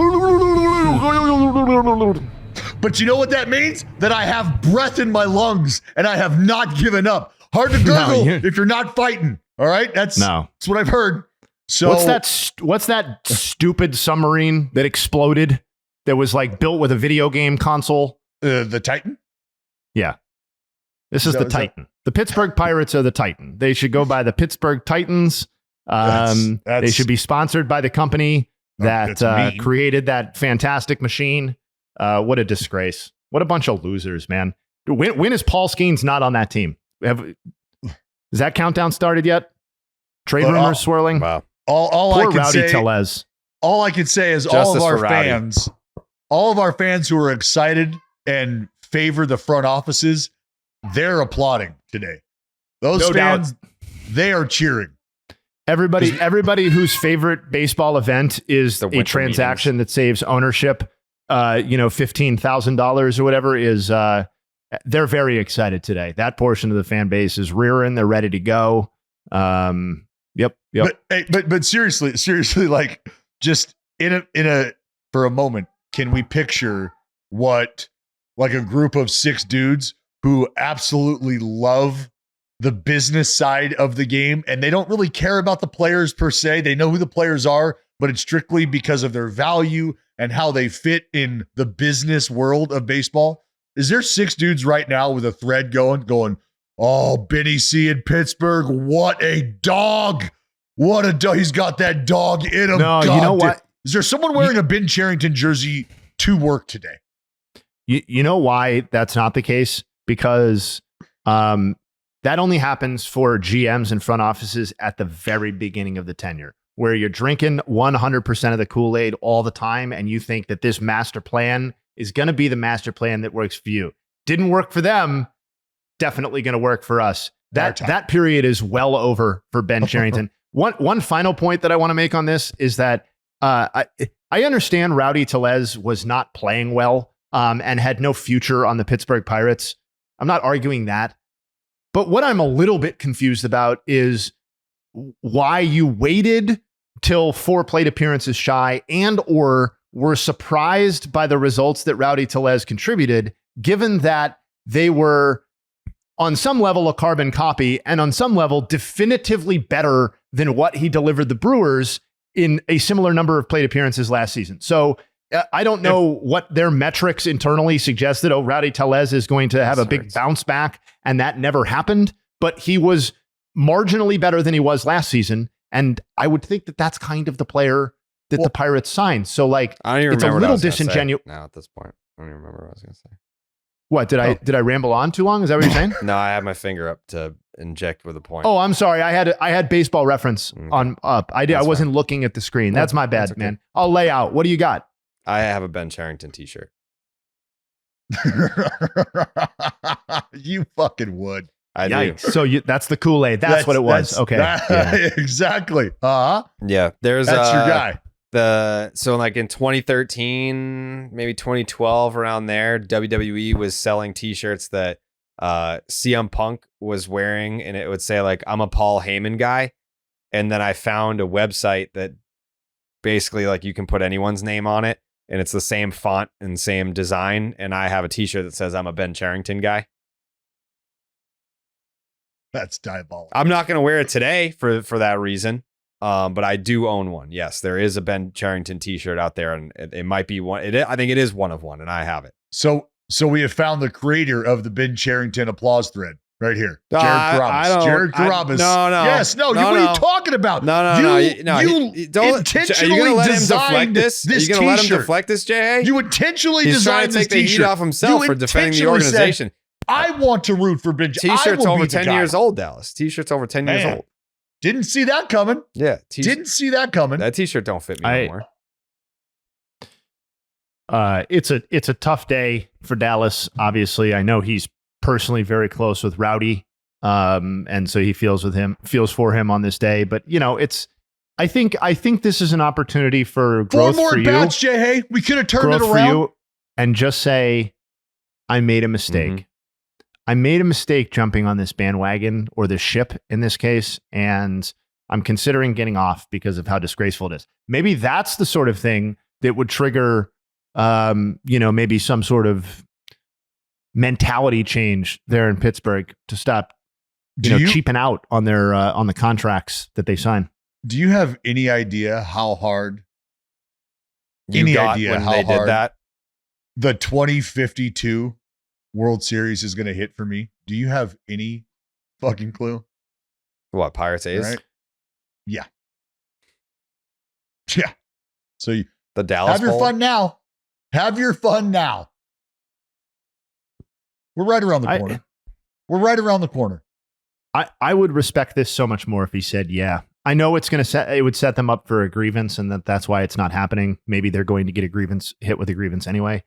But you know what that means? That I have breath in my lungs and I have not given up. Hard to gurgle if you're not fighting. All right? That's what I've heard. So What's that stupid submarine that exploded that was like built with a video game console? The Titan? Yeah. This is the Titan. The Pittsburgh Pirates are the Titan. They should go by the Pittsburgh Titans. They should be sponsored by the company that created that fantastic machine. What a disgrace. What a bunch of losers, man. When is Paul Skeens not on that team? Has that countdown started yet? Trade rumors swirling? Wow. All Poor I can Rowdy say, Tellez. all I can say is all of our fans who are excited and favor the front offices, they're applauding today. Those fans, they are cheering. Everybody whose favorite baseball event is a transaction that saves ownership, $15,000 or whatever, is they're very excited today. That portion of the fan base is rearing. They're ready to go. Yep. But seriously, like just for a moment, can we picture what like a group of 6 dudes who absolutely love the business side of the game and they don't really care about the players per se. They know who the players are, but it's strictly because of their value and how they fit in the business world of baseball. Is there 6 dudes right now with a thread going, Oh, Benny C in Pittsburgh. What a dog. What a dog. He's got that dog in him. No, God you know what? Is there someone wearing a Ben Cherington jersey to work today? You know why that's not the case? Because that only happens for GMs and front offices at the very beginning of the tenure, where you're drinking 100% of the Kool-Aid all the time, and you think that this master plan is going to be the master plan that works for you. Didn't work for them, definitely going to work for us. That period is well over for Ben Cherington. One final point that I want to make on this is that I understand Rowdy Tellez was not playing well and had no future on the Pittsburgh Pirates. I'm not arguing that. But what I'm a little bit confused about is why you waited till 4 plate appearances shy and or were surprised by the results that Rowdy Tellez contributed, given that they were on some level a carbon copy and on some level definitively better than what he delivered the Brewers in a similar number of plate appearances last season. So I don't know what their metrics internally suggested. Oh, Rowdy Tellez is going to have a big bounce back, and that never happened. But he was marginally better than he was last season, and I would think that that's kind of the player that the Pirates signed. So, like, I don't even it's a remember little what I was gonna say disingenuous. now at this point. I don't even remember what I was going to say. What did I ramble on too long? Is that what you're saying? No, I had my finger up to inject with a point. Oh, I'm sorry. I had baseball reference on up. I wasn't looking at the screen. That's my bad, man. I'll lay out. What do you got? I have a Ben Cherington t-shirt. You fucking would. I Yikes. do. So that's the Kool-Aid. That's what it was. Okay. Exactly. Uh-huh. Yeah. There's That's your guy. So like in 2013, maybe 2012, around there, WWE was selling t-shirts that CM Punk was wearing, and it would say like, I'm a Paul Heyman guy. And then I found a website that basically like you can put anyone's name on it, and it's the same font and same design. And I have a t-shirt that says I'm a Ben Cherington guy. That's diabolical. I'm not going to wear it today for that reason. But I do own one. Yes, there is a Ben Cherington t-shirt out there, and it might be one. I think it is one of one, and I have it. So we have found the creator of the Ben Cherington applause thread right here. Jared Carrabis. Jared Carrabis. No. Yes, no. What are you talking about? No. You don't. intentionally are you gonna let him designed deflect this? this Are you going to let him t-shirt. deflect this, Jay? You intentionally He's designed trying to take this the t-shirt. heat off himself for defending the organization. Said, I want to root for Ben. T-shirt's over 10 years old, Dallas. T-shirt's over 10 years old. Didn't see that coming. Yeah. Didn't see that coming. That t-shirt don't fit me anymore. It's a tough day for Dallas. Obviously, I know he's personally very close with Rowdy. And so he feels for him on this day. But I think this is an opportunity for growth for you. 4 more bats, Jay. Hey, we could have turned it around. For you, and just say, I made a mistake. Mm-hmm. I made a mistake jumping on this bandwagon, or this ship in this case, and I'm considering getting off because of how disgraceful it is. Maybe that's the sort of thing that would trigger, maybe some sort of mentality change there in Pittsburgh to stop, cheaping out on their on the contracts that they sign. Do you have any idea how hard? Did that? The 2052 World Series is going to hit for me. Do you have any fucking clue? What, Pirates A's? Right? Yeah. So the Dallas have your Bowl? fun now. Have your fun now. We're right around the corner. We're right around the corner. I would respect this so much more if he said, yeah. I know it would set them up for a grievance, and that's why it's not happening. Maybe they're going to get hit with a grievance anyway.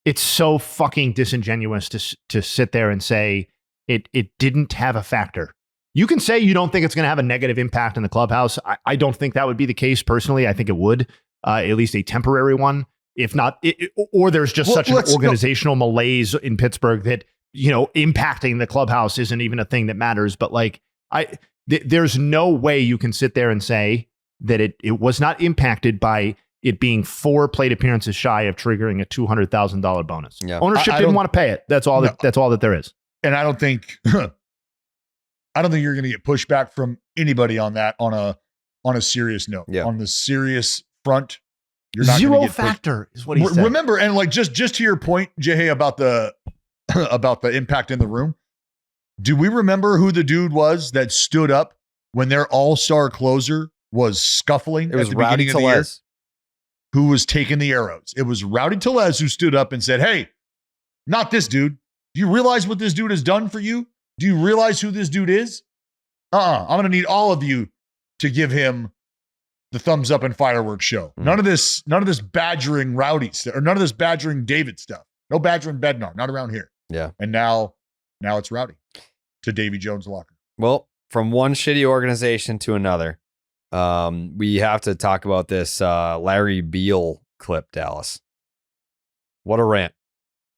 It's so fucking disingenuous to sit there and say it didn't have a factor. You can say you don't think it's going to have a negative impact in the clubhouse. I don't think that would be the case personally. I think it would, at least a temporary one, if not, or there's just such an organizational malaise in Pittsburgh that, impacting the clubhouse isn't even a thing that matters. But there's no way you can sit there and say that it was not impacted by it being 4 plate appearances shy of triggering a $200,000 bonus. Yeah. Ownership didn't want to pay it. That's all. That's all that there is. And I don't think you're going to get pushback from anybody on that on a serious note. Yeah. On the serious front, you're not zero going to get factor is what he said. Remember, and just to your point, Jay, about the about the impact in the room. Do we remember who the dude was that stood up when their all-star closer was scuffling It was at the Rowdy beginning of the year? Tellez. Who was taking the arrows? It was Rowdy Tellez who stood up and said, hey, not this dude. Do you realize what this dude has done for you? Do you realize who this dude is? I'm going to need all of you to give him the thumbs up and fireworks show. None of this badgering Rowdy stuff, or none of this badgering David stuff. No badgering Bednar, not around here. Yeah. And now it's Rowdy to Davy Jones' locker. Well, from one shitty organization to another, we have to talk about this Larry Beil clip, Dallas. What a rant.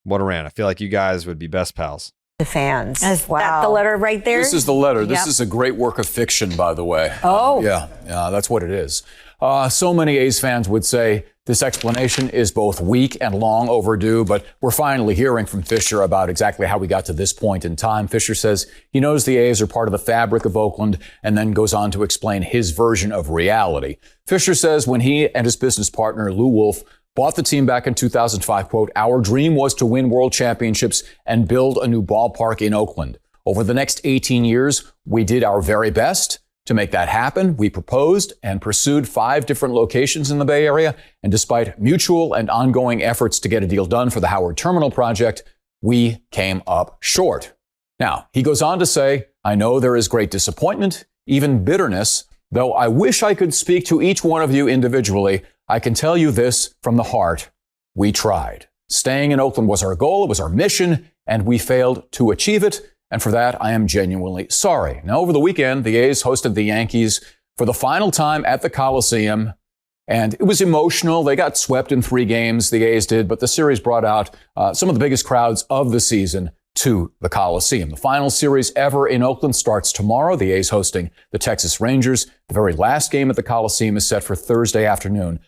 What a rant. I feel like you guys would be best pals. The fans. Is that the letter right there? This is the letter. This Yep. is a great work of fiction, by the way. Oh. Yeah, that's what it is. So many A's fans would say this explanation is both weak and long overdue, but we're finally hearing from Fisher about exactly how we got to this point in time. Fisher says he knows the A's are part of the fabric of Oakland, and then goes on to explain his version of reality. Fisher says when he and his business partner, Lou Wolf, bought the team back in 2005, quote, our dream was to win world championships and build a new ballpark in Oakland. Over the next 18 years, we did our very best to make that happen. We proposed and pursued 5 different locations in the Bay Area. And despite mutual and ongoing efforts to get a deal done for the Howard Terminal project, we came up short. Now, he goes on to say, I know there is great disappointment, even bitterness, though I wish I could speak to each one of you individually. I can tell you this from the heart. We tried. Staying in Oakland was our goal. It was our mission, and we failed to achieve it. And for that, I am genuinely sorry. Now, over the weekend, the A's hosted the Yankees for the final time at the Coliseum, and it was emotional. They got swept in 3 games, the A's did, but the series brought out some of the biggest crowds of the season to the Coliseum. The final series ever in Oakland starts tomorrow. The A's hosting the Texas Rangers. The very last game at the Coliseum is set for Thursday afternoon,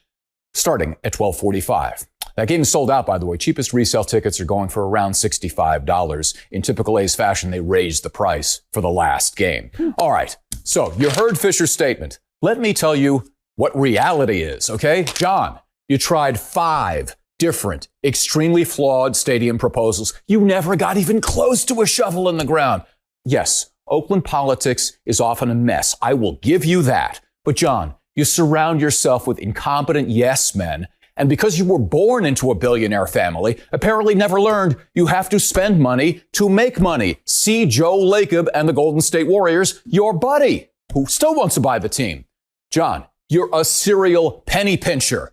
starting at 12:45. That game is sold out, by the way. Cheapest resale tickets are going for around $65. In typical A's fashion, they raised the price for the last game. All right, so you heard Fisher's statement. Let me tell you what reality is, okay? John, you tried 5 different, extremely flawed stadium proposals. You never got even close to a shovel in the ground. Yes, Oakland politics is often a mess. I will give you that. But John, you surround yourself with incompetent yes men. And because you were born into a billionaire family, apparently never learned you have to spend money to make money. See Joe Lacob and the Golden State Warriors, your buddy, who still wants to buy the team. John, you're a serial penny pincher.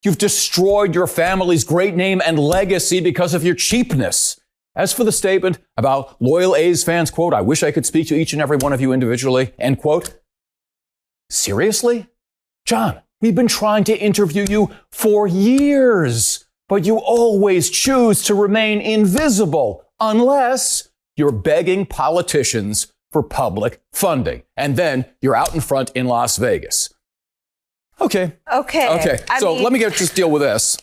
You've destroyed your family's great name and legacy because of your cheapness. As for the statement about loyal A's fans, quote, I wish I could speak to each and every one of you individually, end quote. Seriously? John, we've been trying to interview you for years, but you always choose to remain invisible unless you're begging politicians for public funding. And then you're out in front in Las Vegas. Okay. So let me just deal with this.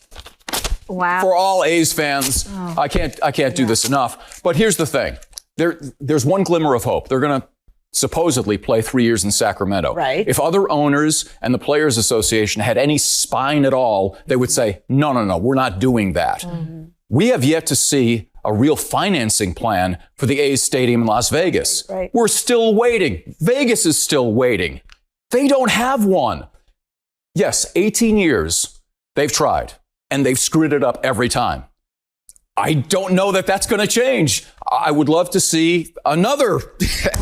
Wow. For all A's fans, I can't do this enough. But here's the thing. There's one glimmer of hope. They're going to supposedly play 3 years in Sacramento. Right. If other owners and the Players Association had any spine at all, they would say, no, we're not doing that. Mm-hmm. We have yet to see a real financing plan for the A's stadium in Las Vegas. Right. We're still waiting. Vegas is still waiting. They don't have one. Yes, 18 years they've tried, and they've screwed it up every time. I don't know that that's going to change. I would love to see another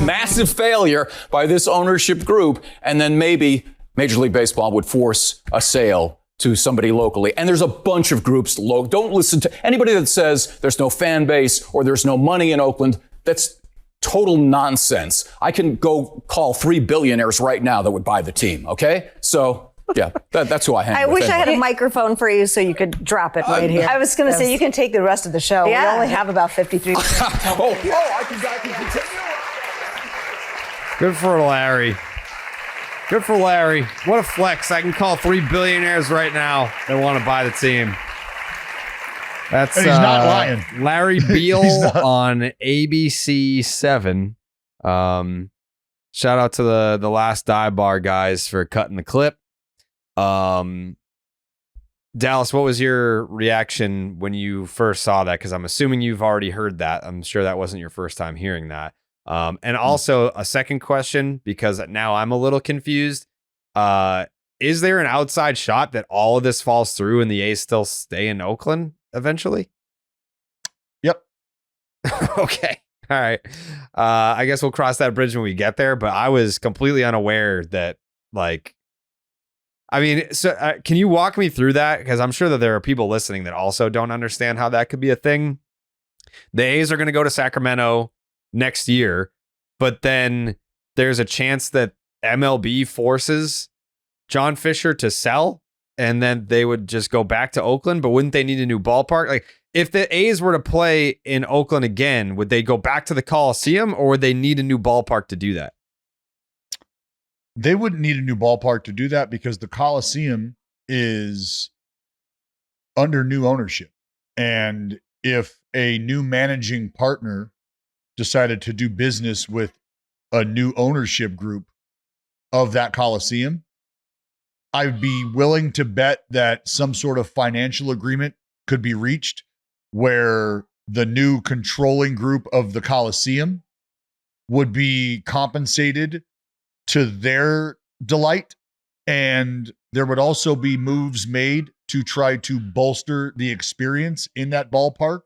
massive failure by this ownership group, and then maybe Major League Baseball would force a sale to somebody locally. And there's a bunch of groups. Don't listen to anybody that says there's no fan base or there's no money in Oakland. That's total nonsense. I can go call 3 billionaires right now that would buy the team, okay? So... yeah, that's who I hang with. I wish I had a microphone for you so you could drop it right here. I was going to say, you can take the rest of the show. Yeah. We only have about 53 minutes. I can continue. Good for Larry. Good for Larry. What a flex. I can call 3 billionaires right now that want to buy the team. That's And he's not lying. Larry Beil on ABC 7. Shout out to the Last Dive Bar guys for cutting the clip. Dallas, what was your reaction when you first saw that? Because I'm assuming you've already heard that. I'm sure that wasn't your first time hearing that. And also a second question, because now I'm a little confused. Is there an outside shot that all of this falls through and the A's still stay in Oakland eventually? Yep. Okay. All right. I guess we'll cross that bridge when we get there, but I was completely unaware that, like, I mean, so can you walk me through that? Because I'm sure that there are people listening that also don't understand how that could be a thing. The A's are going to go to Sacramento next year, but then there's a chance that MLB forces John Fisher to sell, and then they would just go back to Oakland. But wouldn't they need a new ballpark? Like, if the A's were to play in Oakland again, would they go back to the Coliseum, or would they need a new ballpark to do that? They wouldn't need a new ballpark to do that because the Coliseum is under new ownership. And if a new managing partner decided to do business with a new ownership group of that Coliseum, I'd be willing to bet that some sort of financial agreement could be reached where the new controlling group of the Coliseum would be compensated to their delight. And there would also be moves made to try to bolster the experience in that ballpark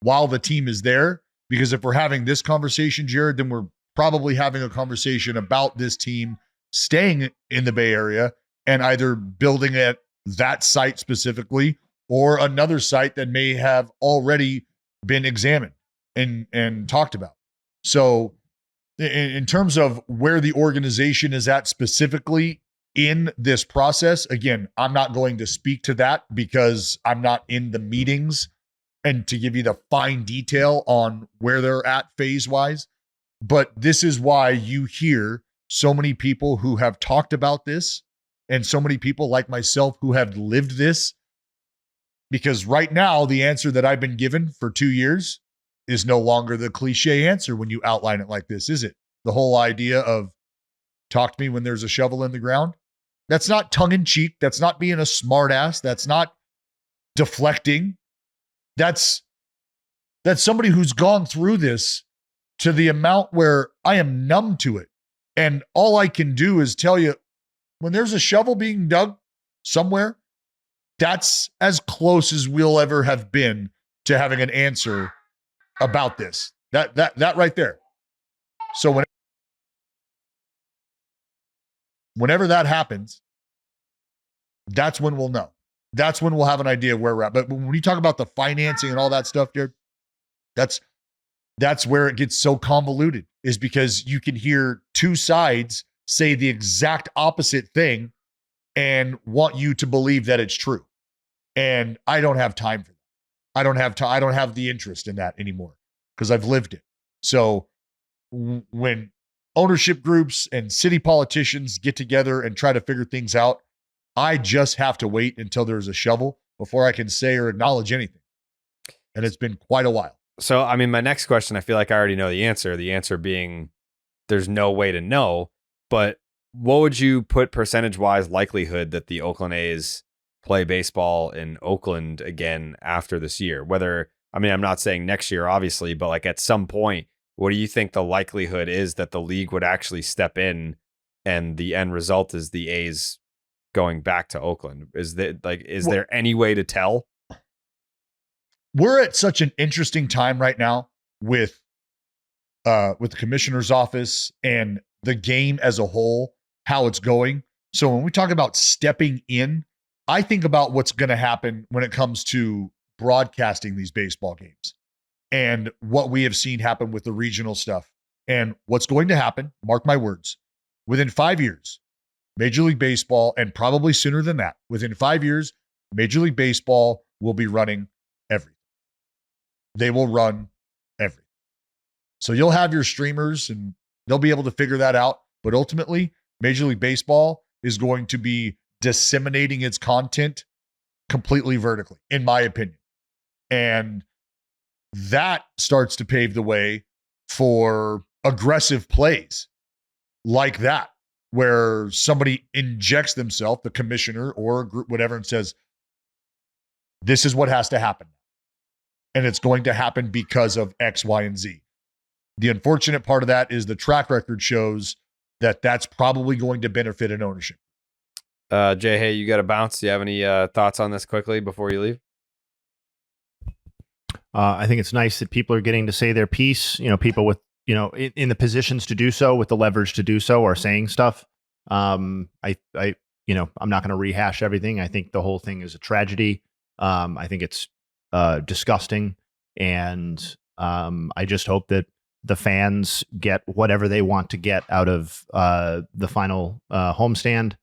while the team is there. Because if we're having this conversation, Jared, then we're probably having a conversation about this team staying in the Bay Area and either building at that site specifically or another site that may have already been examined and talked about. So in terms of where the organization is at specifically in this process, again, I'm not going to speak to that because I'm not in the meetings and to give you the fine detail on where they're at phase-wise. But this is why you hear so many people who have talked about this and so many people like myself who have lived this. Because right now, the answer that I've been given for 2 years is no longer the cliche answer when you outline it like this, is it? The whole idea of talk to me when there's a shovel in the ground. That's not tongue-in-cheek. That's not being a smartass. That's not deflecting. That's somebody who's gone through this to the amount where I am numb to it. And all I can do is tell you, when there's a shovel being dug somewhere, that's as close as we'll ever have been to having an answer about this. That right there. So whenever that happens, that's when we'll know. That's when we'll have an idea of where we're at. But when you talk about the financing and all that stuff, Jared, that's where it gets so convoluted, is because you can hear two sides say the exact opposite thing and want you to believe that it's true. And I don't have time for that. I don't have the interest in that anymore because I've lived it. So when ownership groups and city politicians get together and try to figure things out, I just have to wait until there's a shovel before I can say or acknowledge anything. And it's been quite a while. So, I mean, my next question, I feel like I already know the answer being there's no way to know, but what would you put percentage-wise likelihood that the Oakland A's play baseball in Oakland again after this year? Whether, I mean, I'm not saying next year, obviously, but like at some point, what do you think the likelihood is that the league would actually step in and the end result is the A's going back to Oakland? Is there any way to tell? We're at such an interesting time right now with the commissioner's office and the game as a whole, how it's going. So when we talk about stepping in, I think about what's going to happen when it comes to broadcasting these baseball games and what we have seen happen with the regional stuff and what's going to happen, mark my words, within 5 years, Major League Baseball, and probably sooner than that, within 5 years, Major League Baseball will be running everything. They will run everything. So you'll have your streamers and they'll be able to figure that out. But ultimately, Major League Baseball is going to be disseminating its content completely vertically, in my opinion. And that starts to pave the way for aggressive plays like that, where somebody injects themselves, the commissioner or a group, whatever, and says, This is what has to happen. And it's going to happen because of X, Y, and Z. The unfortunate part of that is the track record shows that that's probably going to benefit an ownership. Jay, hey, you got to bounce. Do you have any thoughts on this quickly before you leave? I think it's nice that people are getting to say their piece. People with, in the positions to do so, with the leverage to do so, are saying stuff. I'm not going to rehash everything. I think the whole thing is a tragedy. I think it's disgusting. And I just hope that the fans get whatever they want to get out of the final homestand.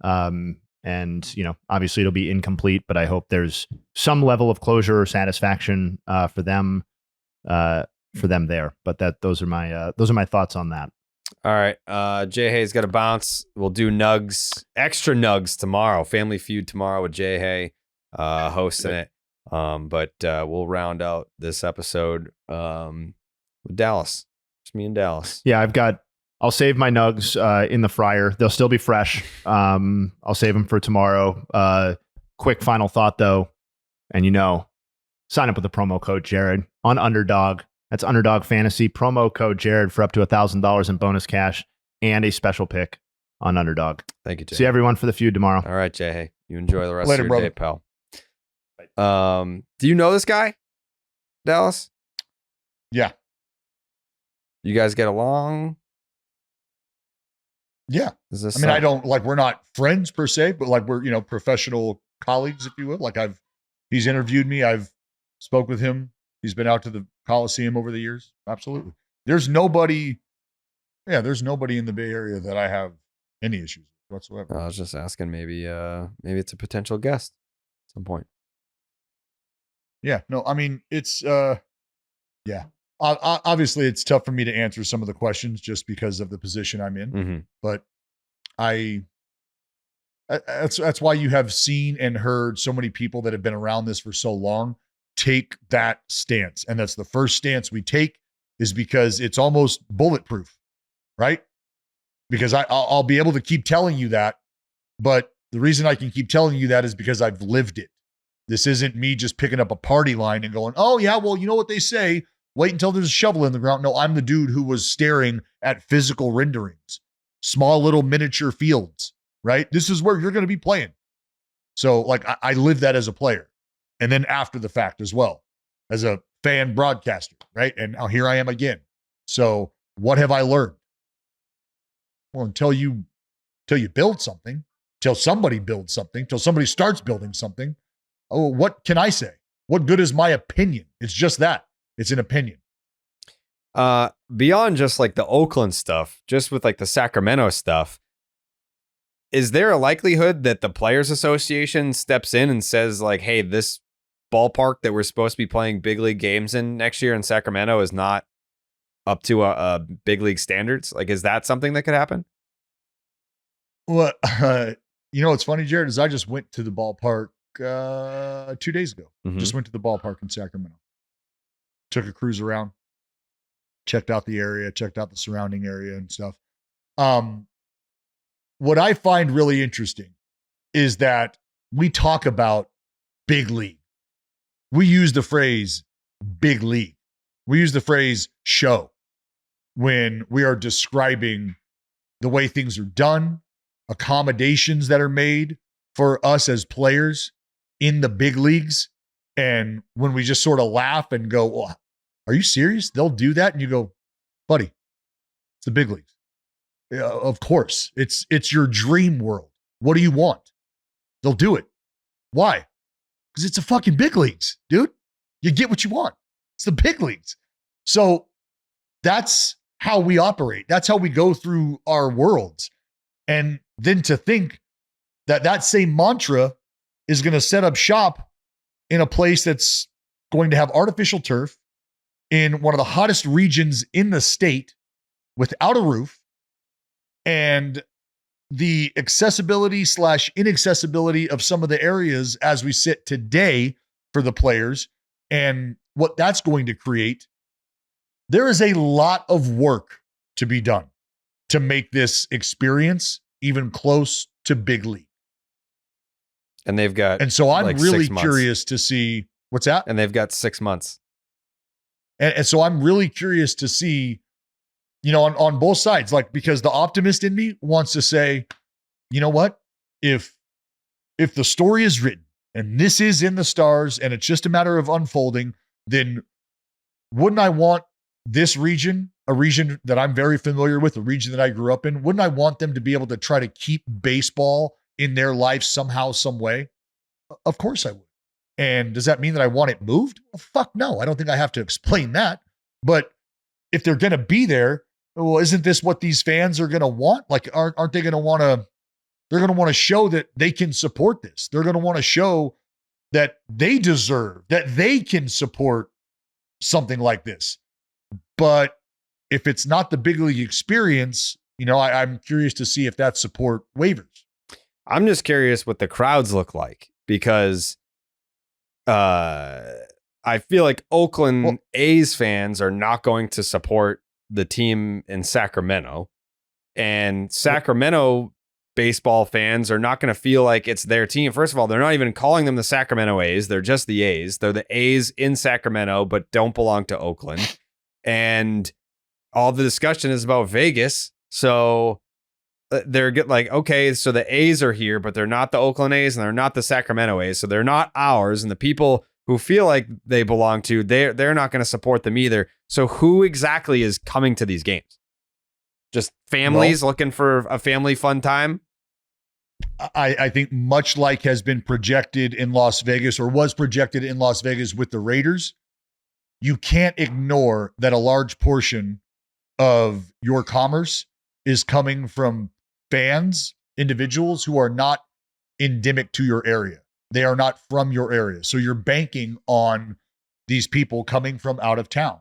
And obviously it'll be incomplete, but I hope there's some level of closure or satisfaction for them there. But those are my thoughts on that. All right. Jay Hay's got to bounce. We'll do extra nugs tomorrow. Family Feud tomorrow with Jay Hay hosting it. But we'll round out this episode with Dallas. Just me and Dallas. Yeah, I'll save my nugs in the fryer. They'll still be fresh. I'll save them for tomorrow. Quick final thought though, and sign up with the promo code Jared on Underdog. That's Underdog Fantasy. Promo code Jared for up to $1,000 in bonus cash and a special pick on Underdog. Thank you, Jay. See everyone for the feud tomorrow. All right, Jay Hay. You enjoy the rest Later, of your brother. day, pal. Do you know this guy, Dallas? Yeah. You guys get along? Yeah. Is this? I don't we're not friends per se, but we're, professional colleagues, if you will. He's interviewed me. I've spoke with him. He's been out to the Coliseum over the years. Absolutely. There's nobody in the Bay Area that I have any issues with whatsoever. I was just asking. Maybe it's a potential guest at some point. Yeah. No, it's yeah. Obviously, it's tough for me to answer some of the questions just because of the position I'm in. Mm-hmm. But that's why you have seen and heard so many people that have been around this for so long take that stance. And that's the first stance we take, is because it's almost bulletproof, right? Because I'll be able to keep telling you that, but the reason I can keep telling you that is because I've lived it. This isn't me just picking up a party line and going, oh yeah, well, you know what they say, wait until there's a shovel in the ground. No, I'm the dude who was staring at physical renderings, small little miniature fields, right? This is where you're going to be playing. So I live that as a player. And then after the fact as well, as a fan broadcaster, right? And now here I am again. So what have I learned? Well, until you build something, till somebody builds something, till somebody starts building something, oh, what can I say? What good is my opinion? It's just that. It's an opinion. Beyond just the Oakland stuff, just with the Sacramento stuff, is there a likelihood that the Players Association steps in and says hey, this ballpark that we're supposed to be playing big league games in next year in Sacramento is not up to a big league standards? Is that something that could happen? Well, what's funny, Jared, is I just went to the ballpark 2 days ago. Mhm. Just went to the ballpark in Sacramento. Took a cruise around, checked out the area, checked out the surrounding area and stuff. What I find really interesting is that we talk about big league. We use the phrase big league. We use the phrase show when we are describing the way things are done, accommodations that are made for us as players in the big leagues. And when we just sort of laugh and go, well, are you serious? They'll do that? And you go, buddy, it's the big leagues. Yeah, of course. It's your dream world. What do you want? They'll do it. Why? Because it's the fucking big leagues, dude. You get what you want. It's the big leagues. So that's how we operate. That's how we go through our worlds. And then to think that same mantra is going to set up shop in a place that's going to have artificial turf in one of the hottest regions in the state without a roof, and the accessibility / inaccessibility of some of the areas as we sit today for the players and what that's going to create. There is a lot of work to be done to make this experience even close to big league. And they've got, And so I'm like really 6 months. curious to see what's that. And they've got 6 months. And so I'm really curious to see, on both sides, like, because the optimist in me wants to say, you know what, if the story is written and this is in the stars and it's just a matter of unfolding, then wouldn't I want this region, a region that I'm very familiar with, a region that I grew up in, wouldn't I want them to be able to try to keep baseball in their life somehow, some way? Of course I would. And does that mean that I want it moved? Well, fuck no. I don't think I have to explain that. But if they're going to be there, well, isn't this what these fans are going to want? Like, aren't they going to want to, they're going to want to show that they can support this. They're going to want to show that they deserve, that they can support something like this. But if it's not the big league experience, I'm curious to see if that support wavers. I'm just curious what the crowds look like, because I feel like Oakland A's fans are not going to support the team in Sacramento, and Sacramento baseball fans are not going to feel like it's their team. First of all, they're not even calling them the Sacramento A's. They're just the A's. They're the A's in Sacramento, but don't belong to Oakland. And all the discussion is about Vegas. So they're like, okay, so the A's are here, but they're not the Oakland A's and they're not the Sacramento A's. So they're not ours. And the people who feel like they belong to, they're not going to support them either. So who exactly is coming to these games? Just families looking for a family fun time? I think much like has been projected in Las Vegas, or was projected in Las Vegas with the Raiders, you can't ignore that a large portion of your commerce is coming from fans, individuals who are not endemic to your area. They are not from your area. So you're banking on these people coming from out of town.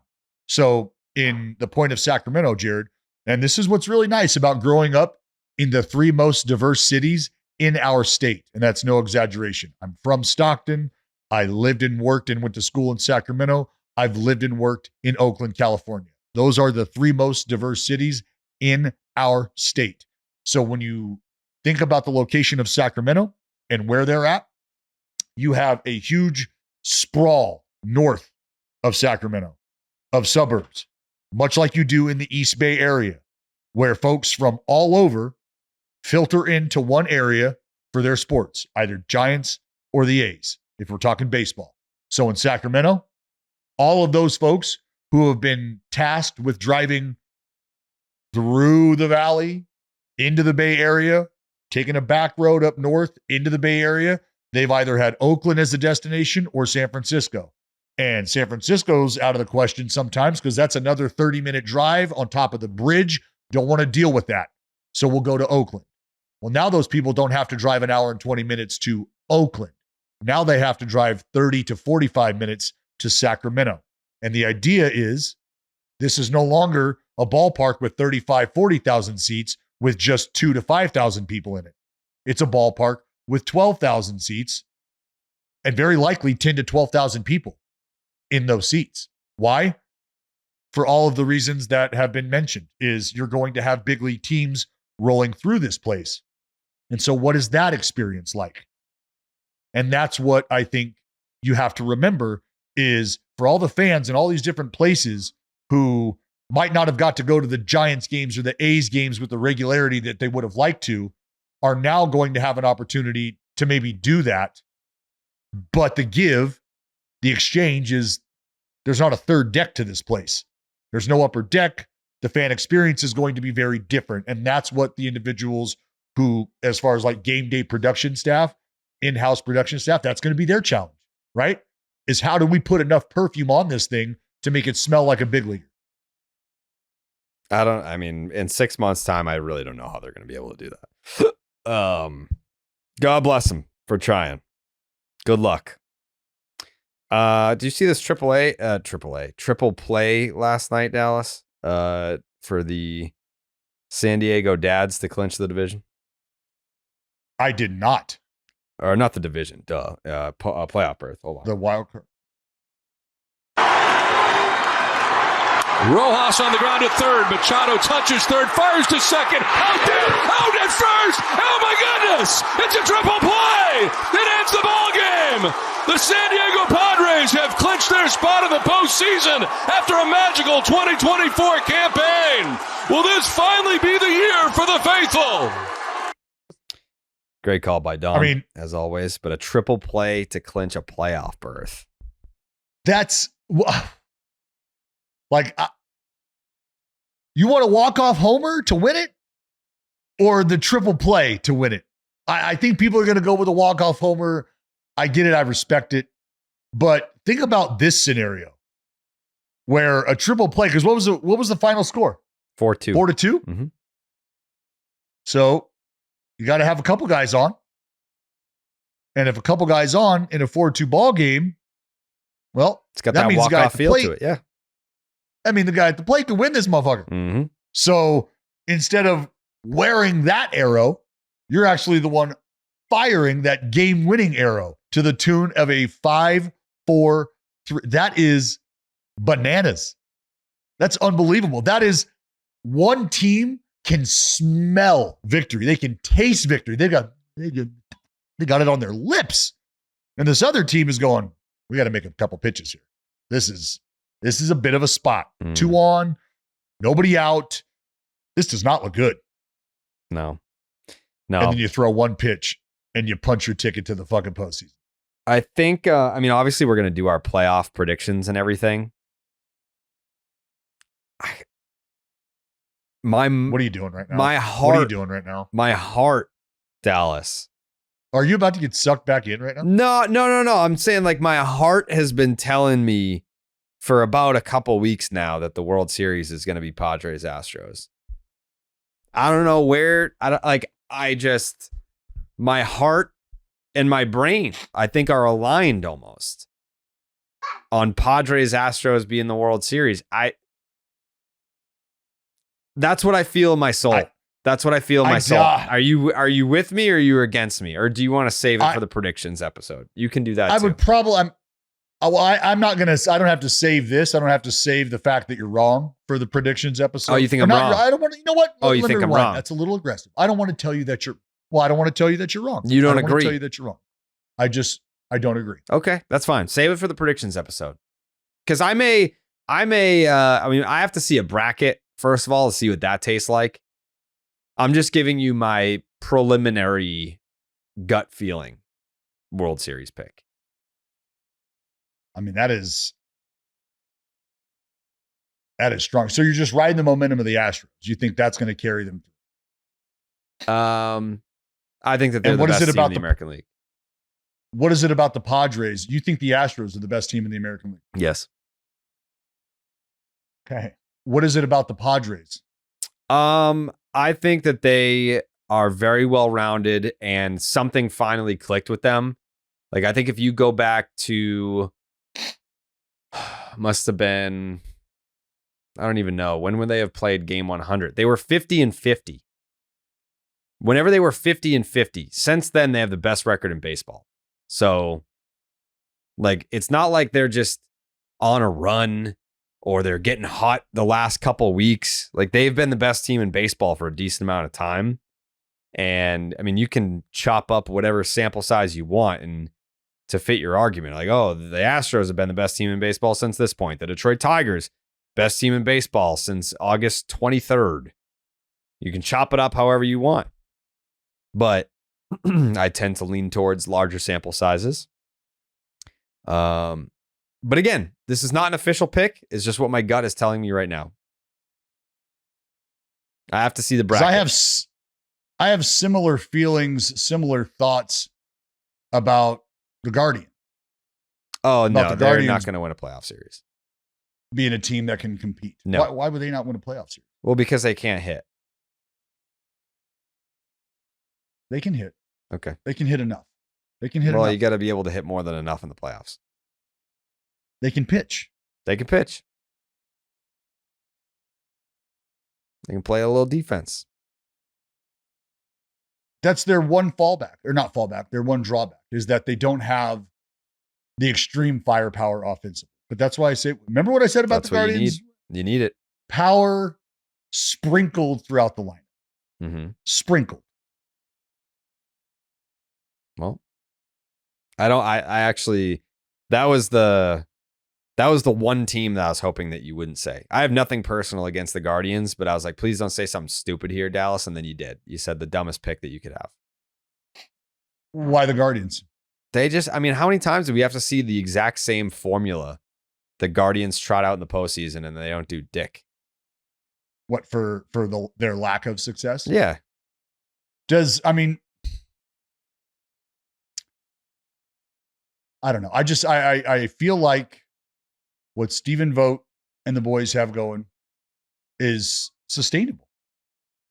So in the point of Sacramento, Jared, and this is what's really nice about growing up in the 3 most diverse cities in our state, and that's no exaggeration. I'm from Stockton. I lived and worked and went to school in Sacramento. I've lived and worked in Oakland, California. Those are the 3 most diverse cities in our state. So when you think about the location of Sacramento and where they're at, you have a huge sprawl north of Sacramento of suburbs, much like you do in the East Bay area, where folks from all over filter into one area for their sports, either Giants or the A's, if we're talking baseball. So in Sacramento, all of those folks who have been tasked with driving through the valley into the Bay Area, taking a back road up north into the Bay Area, they've either had Oakland as a destination or San Francisco. And San Francisco's out of the question sometimes because that's another 30-minute drive on top of the bridge. Don't want to deal with that. So we'll go to Oakland. Well, now those people don't have to drive an hour and 20 minutes to Oakland. Now they have to drive 30 to 45 minutes to Sacramento. And the idea is this is no longer a ballpark with 35, 40,000 seats with just 2,000 to 5,000 people in it. It's a ballpark with 12,000 seats and very likely 10 to 12,000 people in those seats. Why? For all of the reasons that have been mentioned, is you're going to have big league teams rolling through this place. And so what is that experience like? And that's what I think you have to remember is for all the fans in all these different places who might not have got to go to the Giants games or the A's games with the regularity that they would have liked to, are now going to have an opportunity to maybe do that. But the exchange is there's not a third deck to this place. There's no upper deck. The fan experience is going to be very different. And that's what the individuals who, as far as like game day production staff, in-house production staff, that's going to be their challenge, right? Is how do we put enough perfume on this thing to make it smell like a big leaguer? In 6 months' time, I really don't know how they're going to be able to do that. God bless them for trying. Good luck. Do you see this triple play last night, Dallas? For the San Diego Dads to clinch the division? I did not. Or not the division, playoff berth. Hold on. The wild card. Rojas on the ground to third. Machado touches third, fires to second. Out at first. Oh my goodness! It's a triple play. It ends the ball game. The San Diego Padres have clinched their spot in the postseason after a magical 2024 campaign. Will this finally be the year for the faithful? Great call by Dom, I mean, as always, but a triple play to clinch a playoff berth. That's like, you want a walk-off homer to win it or the triple play to win it? I think people are going to go with a walk-off homer. I get it. I respect it. But think about this scenario where a triple play, because what was the final score? 4-2. 4-2? Mhm. So you got to have a couple guys on. And if a couple guys on in a 4-2 ball game, well, It's got that means the guy at walk-off the feel plate- to it. Yeah. I mean, the guy at the plate can win this motherfucker. Mm-hmm. So instead of wearing that arrow, you're actually the one firing that game-winning arrow to the tune of a 5-4-3. That is bananas. That's unbelievable. That is one team can smell victory. They can taste victory. They got it on their lips. And this other team is going, we got to make a couple pitches here. This is a bit of a spot. 2 on, nobody out. This does not look good. No. And then you throw one pitch and you punch your ticket to the fucking postseason. I think, obviously we're going to do our playoff predictions and everything. What are you doing right now? My heart. What are you doing right now? My heart, Dallas. Are you about to get sucked back in right now? No. I'm saying like my heart has been telling me for about a couple weeks now that the World Series is going to be Padres Astros. I don't know where. My heart and my brain, I think, are aligned almost on Padres Astros being the World Series. That's what I feel in my soul. That's what I feel in my soul. Are you with me or are you against me? Or do you want to save it for the predictions episode? You can do that too. Would probably, I'm not going to, I don't have to save this. I don't have to save the fact that you're wrong for the predictions episode. Oh, you think I'm wrong? I don't want to, you know what? Oh, you think I'm wrong? That's a little aggressive. I don't want to tell you that you're, I don't want to tell you that you're wrong. You don't I want agree? to tell you that you're wrong. I don't agree. Okay, that's fine. Save it for the predictions episode. Because I have to see a bracket, first of all, to see what that tastes like. I'm just giving you my preliminary gut feeling World Series pick. I mean, that is strong. So you're just riding the momentum of the Astros. You think that's going to carry them through? I think that they're the best team in the American League. What is it about the Padres? You think the Astros are the best team in the American League? Yes. Okay. What is it about the Padres? I think that they are very well-rounded and something finally clicked with them. Like, I think if you go back to, must have been, I don't even know, when would they have played game 100? They were 50-50. Whenever they were 50-50, since then, they have the best record in baseball. So, like, it's not like they're just on a run or they're getting hot the last couple weeks. Like, they've been the best team in baseball for a decent amount of time. And I mean, you can chop up whatever sample size you want and to fit your argument. Like, oh, the Astros have been the best team in baseball since this point. The Detroit Tigers, best team in baseball since August 23rd. You can chop it up however you want. But I tend to lean towards larger sample sizes. But again, this is not an official pick. It's just what my gut is telling me right now. I have to see the bracket. I have similar feelings, similar thoughts about the Guardians. Oh, no, the they're Guardians not going to win a playoff series. Being a team that can compete. No. Why would they not win a playoff series? Well, because they can't hit. They can hit. Okay. They can hit enough. They can hit Well, enough. you got to be able to hit more than enough in the playoffs. They can pitch. They can pitch. They can play a little defense. That's their one fallback, or not fallback, their one drawback is that they don't have the extreme firepower offensively. But that's why I say, remember what I said about That's the what you Guardians You need it. Power sprinkled throughout the lineup. Mm-hmm. Sprinkled. Well, I actually, that was the one team that I was hoping that you wouldn't say. I have nothing personal against the Guardians, but I was like, please don't say something stupid here, Dallas. And then you did. You said the dumbest pick that you could have. Why the Guardians? They just, I mean, how many times do we have to see the exact same formula the Guardians trot out in the postseason and they don't do dick? What, for their lack of success? Yeah. I don't know. I feel like what Stephen Vogt and the boys have going is sustainable.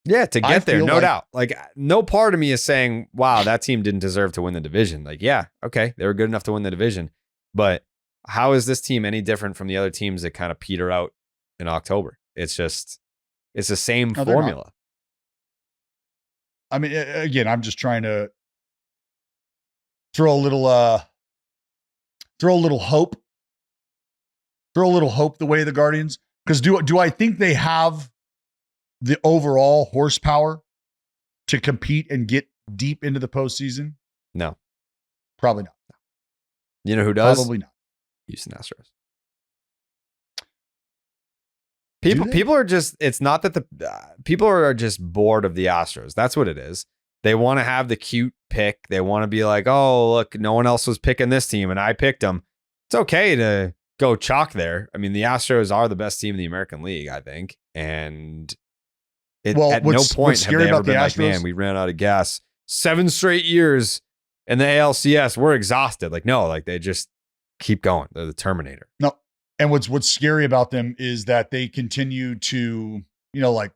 Yeah, to get there, no like, doubt. Like, no part of me is saying, wow, that team didn't deserve to win the division. Like, yeah, okay, they were good enough to win the division. But how is this team any different from the other teams that kind of peter out in October? It's just, it's the same formula. I mean, again, I'm just trying to throw a little hope the way of the Guardians. Because do I think they have the overall horsepower to compete and get deep into the postseason? No. Probably not. You know who does? Probably not. Houston Astros. People are just, it's not that the people are just bored of the Astros. That's what it is. They want to have the cute pick. They want to be like, oh, look, no one else was picking this team and I picked them. It's okay to go chalk there. I mean, the Astros are the best team in the American League, I think. And at no point have they ever been like, man, we ran out of gas. 7 straight years in the ALCS. We're exhausted. Like, no, like they just keep going. They're the Terminator. No. And what's scary about them is that they continue to, it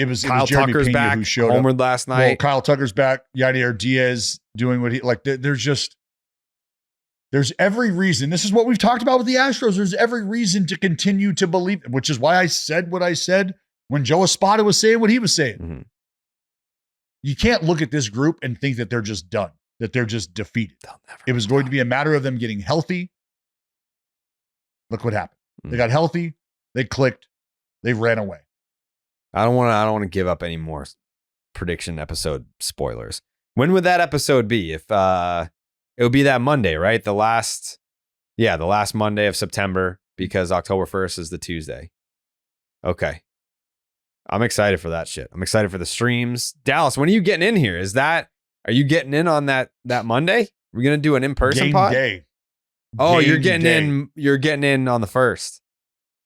was Kyle Jeremy Tucker's Pena back, who showed homered up last night. Well, Kyle Tucker's back. Yadier Diaz doing what he like. There's every reason. This is what we've talked about with the Astros. There's every reason to continue to believe, which is why I said what I said when Joe Espada was saying what he was saying. Mm-hmm. You can't look at this group and think that they're just done, that they're just defeated. It was going to be a matter of them getting healthy. Look what happened. They got healthy. They clicked. They ran away. I don't want to give up any more prediction episode spoilers. When would that episode be? If it would be that Monday, right? The last Monday of September, because October 1st is the Tuesday. Okay. I'm excited for that shit. I'm excited for the streams. Dallas, when are you getting in here? Are you getting in on that Monday? We're going to do an in-person Game pod? day. Oh, Game you're getting day. in. You're getting in on the 1st.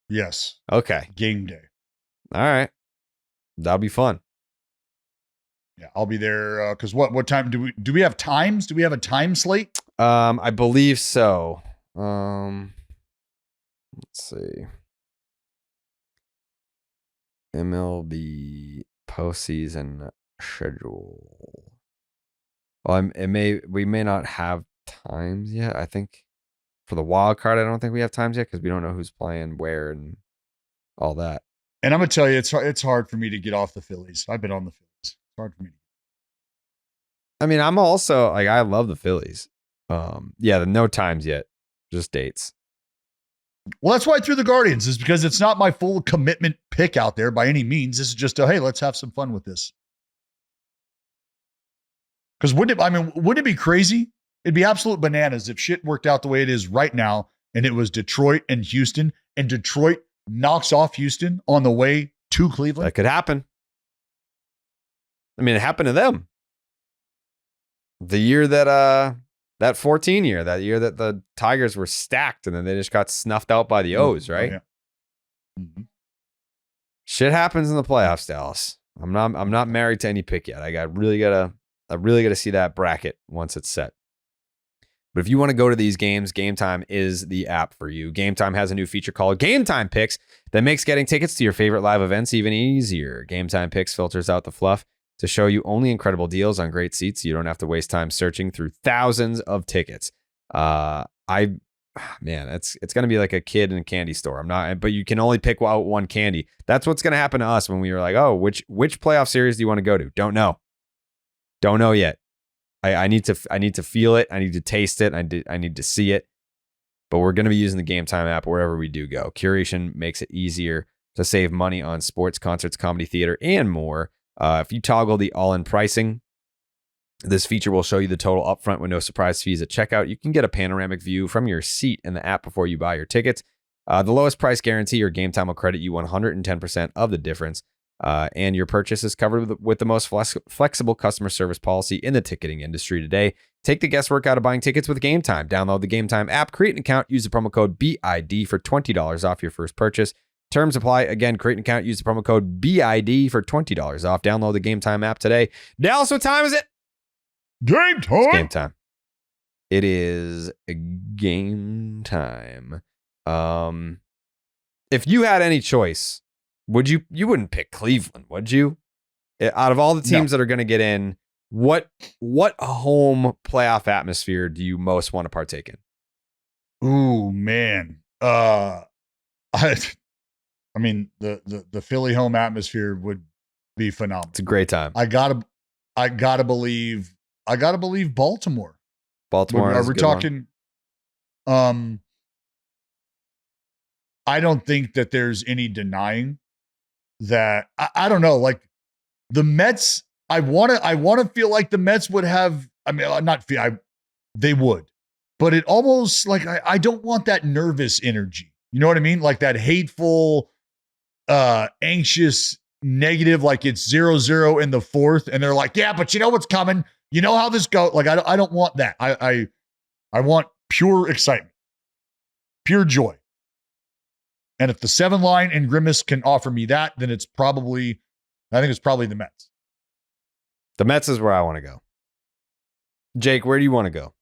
Yes. Okay. Game day. All right. That'll be fun. Yeah, I'll be there. Because what time do we have times? Do we have a time slate? I believe so. Let's see. MLB postseason schedule. Well, we may not have times yet. I think for the wild card, I don't think we have times yet because we don't know who's playing where and all that. And I'm gonna tell you, it's hard for me to get off the Phillies. I've been on the Phillies. It's hard for me. I mean, I'm also like, I love the Phillies. Yeah, no times yet, just dates. Well, that's why I threw the Guardians, is because it's not my full commitment pick out there by any means. This is just hey, let's have some fun with this. Because wouldn't it be crazy? It'd be absolute bananas if shit worked out the way it is right now, and it was Detroit and Houston, and Detroit knocks off Houston on the way to Cleveland. That could happen. I mean, it happened to them. The year that 14 year, that year that the Tigers were stacked and then they just got snuffed out by the O's, right? Oh, yeah. Mm-hmm. Shit happens in the playoffs, Dallas. I'm not married to any pick yet. I really gotta see that bracket once it's set. But if you want to go to these games, Game Time is the app for you. Game Time has a new feature called Game Time Picks that makes getting tickets to your favorite live events even easier. Game Time Picks filters out the fluff to show you only incredible deals on great seats. So you don't have to waste time searching through thousands of tickets. It's going to be like a kid in a candy store. But you can only pick out one candy. That's what's going to happen to us when we were like, oh, which playoff series do you want to go to? Don't know yet. I need to feel it. I need to taste it. I need to see it. but we're going to be using the Game Time app wherever we do go. Curation makes it easier to save money on sports, concerts, comedy, theater, and more. If you toggle the all-in pricing, this feature will show you the total upfront with no surprise fees at checkout. You can get a panoramic view from your seat in the app before you buy your tickets. The lowest price guarantee or Game Time will credit you 110% of the difference. And your purchase is covered with the most flexible customer service policy in the ticketing industry today. Take the guesswork out of buying tickets with Game Time. Download the Game Time app, create an account, use the promo code BID for $20 off your first purchase. Terms apply. Again, create an account, use the promo code BID for $20 off. Download the Game Time app today. Dallas, what time is it? Game time. It's game time. It is game time. If you had any choice, you wouldn't pick Cleveland, would you? Out of all the teams that are going to get in, what home playoff atmosphere do you most want to partake in? Ooh, man. I mean, the Philly home atmosphere would be phenomenal. It's a great time. I gotta believe Baltimore. Baltimore. Are we talking? I don't think that there's any denying that. I don't know. Like the Mets, I want to feel like the Mets would have. I mean, they would, but it almost like I don't want that nervous energy. You know what I mean? Like that hateful, anxious, negative. Like it's 0-0 in the fourth, and they're like, yeah, but you know what's coming. You know how this goes. Like I don't want that. I want pure excitement, pure joy. And if the 7 line and Grimace can offer me that, then I think it's probably the Mets. The Mets is where I want to go. Jake, where do you want to go?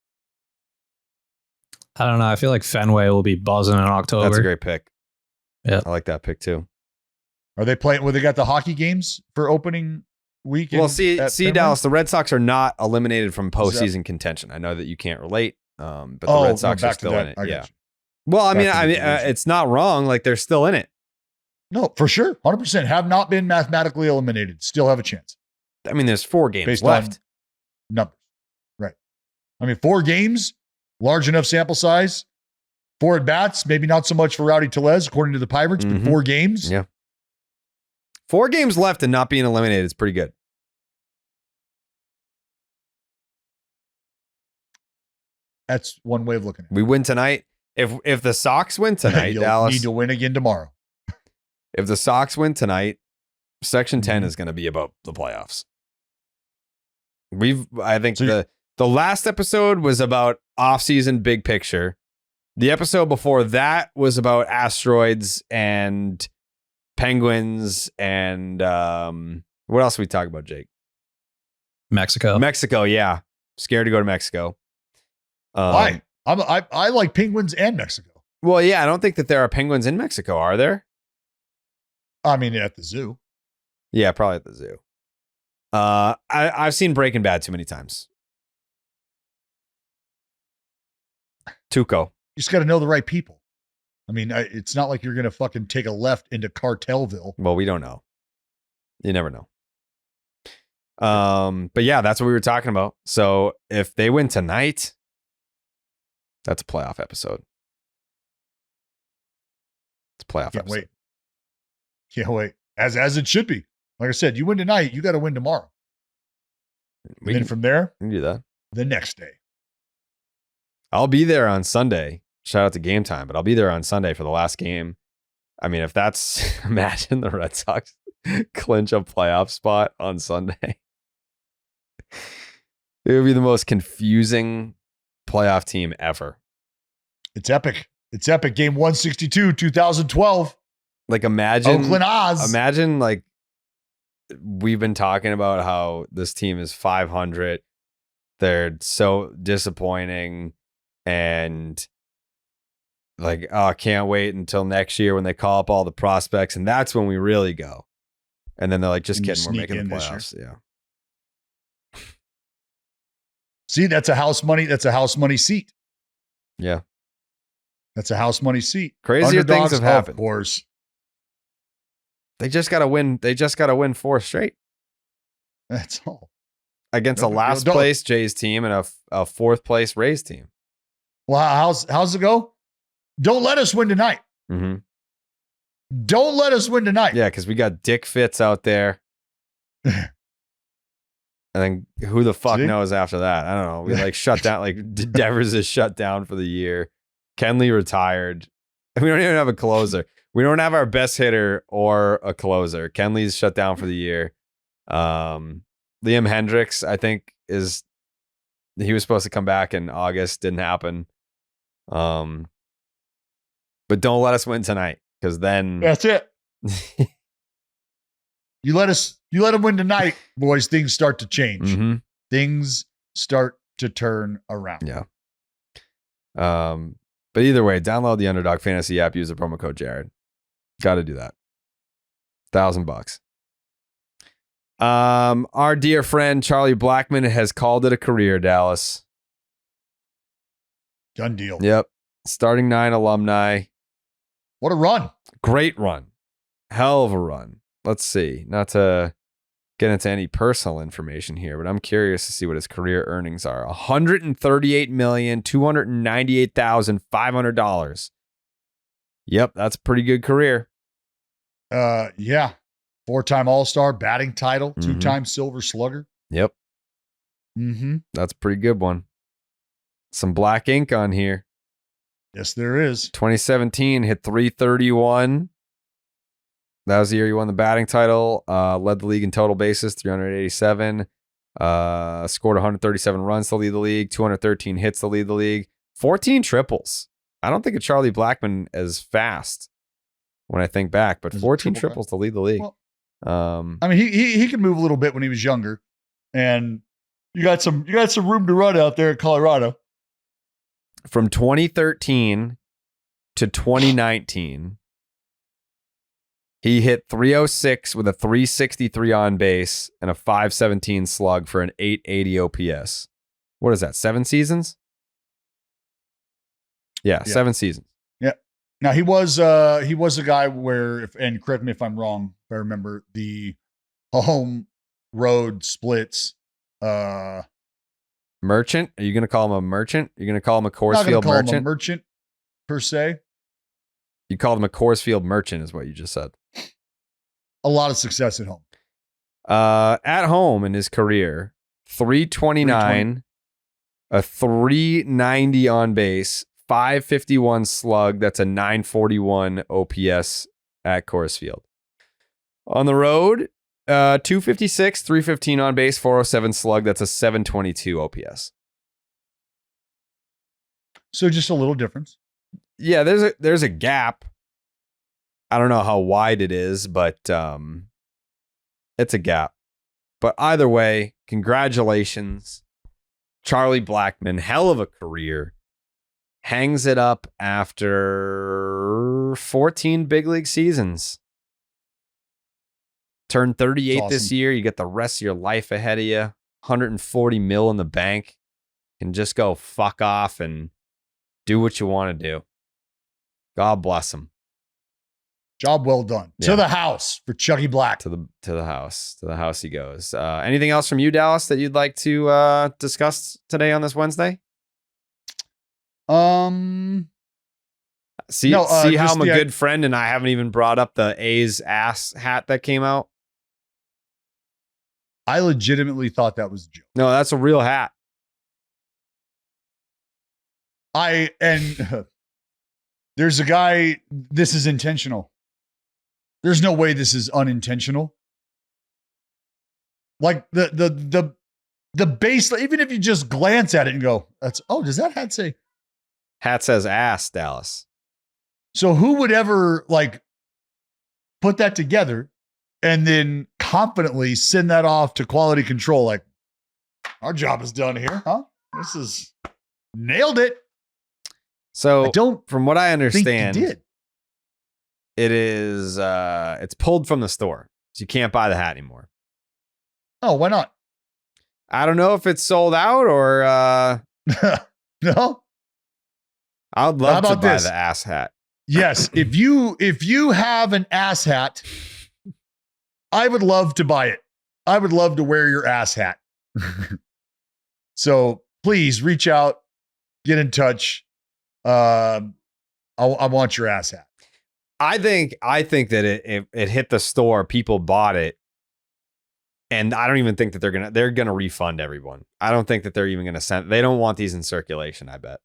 I don't know. I feel like Fenway will be buzzing in October. That's a great pick. Yeah, I like that pick too. Are they playing? Well, they got the hockey games for opening weekend. Well, see, Dallas, the Red Sox are not eliminated from postseason contention. I know that you can't relate, but the Red Sox are still in it. Yeah. Well, I mean, it's not wrong. Like they're still in it. No, for sure, 100% have not been mathematically eliminated. Still have a chance. I mean, there's 4 games based left. On numbers, right? I mean, 4 games, large enough sample size. 4 at bats, maybe not so much for Rowdy Tellez, according to the Pirates, but 4 games. Yeah. 4 games left and not being eliminated is pretty good. That's one way of looking at it. We win tonight. If the Sox win tonight, you'll Dallas need to win again tomorrow. If the Sox win tonight, Section 10 is going to be about the playoffs. I think the last episode was about offseason big picture. The episode before that was about asteroids and penguins and what else did we talk about, Jake? Mexico, yeah. Scared to go to Mexico. Why? I like penguins and Mexico. Well, yeah, I don't think that there are penguins in Mexico, are there? I mean, at the zoo. Yeah, probably at the zoo. I've seen Breaking Bad too many times. Tuco. You just got to know the right people. I mean, it's not like you're going to fucking take a left into Cartelville. Well, we don't know. You never know. But yeah, that's what we were talking about. So if they win tonight, that's a playoff episode. It's a playoff episode. Can't wait. As it should be. Like I said, you win tonight, you got to win tomorrow. And then from there, we can do that. The next day. I'll be there on Sunday. Shout out to Game Time, but I'll be there on Sunday for the last game. I mean, if that's, imagine the Red Sox clinch a playoff spot on Sunday. It would be the most confusing playoff team ever. It's epic. It's epic. Game 162, 2012. Like imagine Oakland Oz. Imagine like we've been talking about how this team is 500. They're so disappointing and like, oh, can't wait until next year when they call up all the prospects and that's when we really go. And then they're like, just kidding, we're making the playoffs. Yeah. See, that's a house money. That's a house money seat. Yeah. That's a house money seat. Crazier Underdogs, things have happened. Of course. They just got to win. They just got to win 4 straight. That's all. Against a last place Jays team and a 4th place Rays team. Well, how's it go? Don't let us win tonight. Mm-hmm. Don't let us win tonight. Yeah, because we got Dick Fitz out there. And then who the fuck See? knows after that? I don't know. We shut down, Devers is shut down for the year. Kenley retired. We don't even have a closer. We don't have our best hitter or a closer. Kenley's shut down for the year. Liam Hendricks, I think, he was supposed to come back in August. Didn't happen. But don't let us win tonight, because then That's it. You let them win tonight, boys. Things start to change. Mhm. Things start to turn around. Yeah. But either way, download the Underdog Fantasy app. Use the promo code Jared. Got to do that. $1,000. Our dear friend Charlie Blackmon has called it a career, Dallas. Done deal. Yep. Starting 9 alumni. What a run. Great run. Hell of a run. Let's see. Not to get into any personal information here, but I'm curious to see what his career earnings are. $138,298,500. Yep, that's a pretty good career. Yeah. 4-time All-Star, batting title, Mhm. 2-time Silver Slugger. Yep, Mm-hmm. that's a pretty good one. Some black ink on here. Yes, there is. 2017 hit 331. That was the year he won the batting title. Led the league in total bases, 387. Scored 137 runs to lead the league. 213 hits to lead the league. 14 triples. I don't think of Charlie Blackmon as fast when I think back, but As a 14 triple triples to lead the league. Well, I mean, he could move a little bit when he was younger, and you got some room to run out there in Colorado. From 2013 to 2019, he hit 306 with a 363 on base and a 517 slug for an 880 OPS. What is that? 7 seasons? Yeah, 7 seasons. Yeah. Now he was a guy where, and correct me if I'm wrong, if I remember, the home road splits. Merchant? Are you going to call him a merchant? You're going to call him a Coors Not gonna Field call him a merchant? merchant per se. You called him a Coors Field merchant is what you just said. A lot of success at home. At home in his career, 329, a 390 on base, 551 slug. That's a 941 OPS at Coors Field. On the road, 256, 315 on base, 407 slug. That's a 722 OPS. So just a little difference. Yeah, there's a gap. I don't know how wide it is, but it's a gap. But either way, congratulations. Charlie Blackmon, hell of a career. Hangs it up after 14 big league seasons. Turned 38 That's this awesome. year. You get the rest of your life ahead of you. 140 mil in the bank. Can just go fuck off and do what you want to do. God bless him. Job well done. Yeah. To the house for Chucky Black. To the house. To the house he goes. Anything else from you, Dallas, that you'd like to discuss today on this Wednesday? See No, how just I'm a the- good friend and I haven't even brought up the A's ass hat that came out? I legitimately thought that was a joke. No, that's a real hat. There's a guy, this is intentional. There's no way this is unintentional. Like the base, even if you just glance at it and go, does that hat say? Hat says ass, Dallas. So who would ever put that together and then confidently send that off to quality control? Like, our job is done here, huh? This is nailed it. So I don't from what I think you understand, did. it is it's pulled from the store. So you can't buy the hat anymore. Oh, why not? I don't know if it's sold out or No. I would How love to about buy this? the ass hat. Yes, if you have an ass hat, I would love to buy it. I would love to wear your ass hat. So please reach out, get in touch. I want your ass hat. I think that it hit the store, people bought it, and I don't even think that they're gonna refund everyone. I don't think that they're even gonna send. They don't want these in circulation. I bet.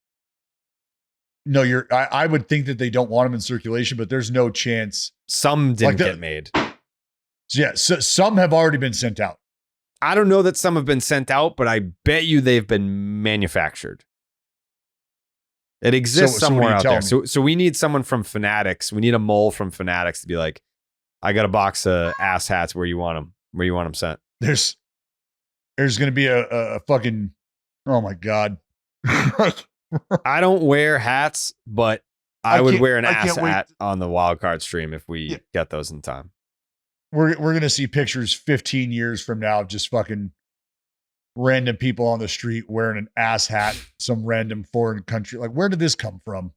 No, I would think that they don't want them in circulation, but there's no chance. Some didn't get made. Yeah, so some have already been sent out. I don't know that some have been sent out, but I bet you they've been manufactured. It exists somewhere out there. So we need someone from Fanatics. We need a mole from Fanatics to be like, I got a box of ass hats. Where you want them? Where you want them sent? There's going to be a fucking, oh my God. I don't wear hats, but I would wear an ass hat on the wild card stream if we get those in time. We're going to see pictures 15 years from now, just fucking random people on the street wearing an ass hat, some random foreign country. Like, where did this come from?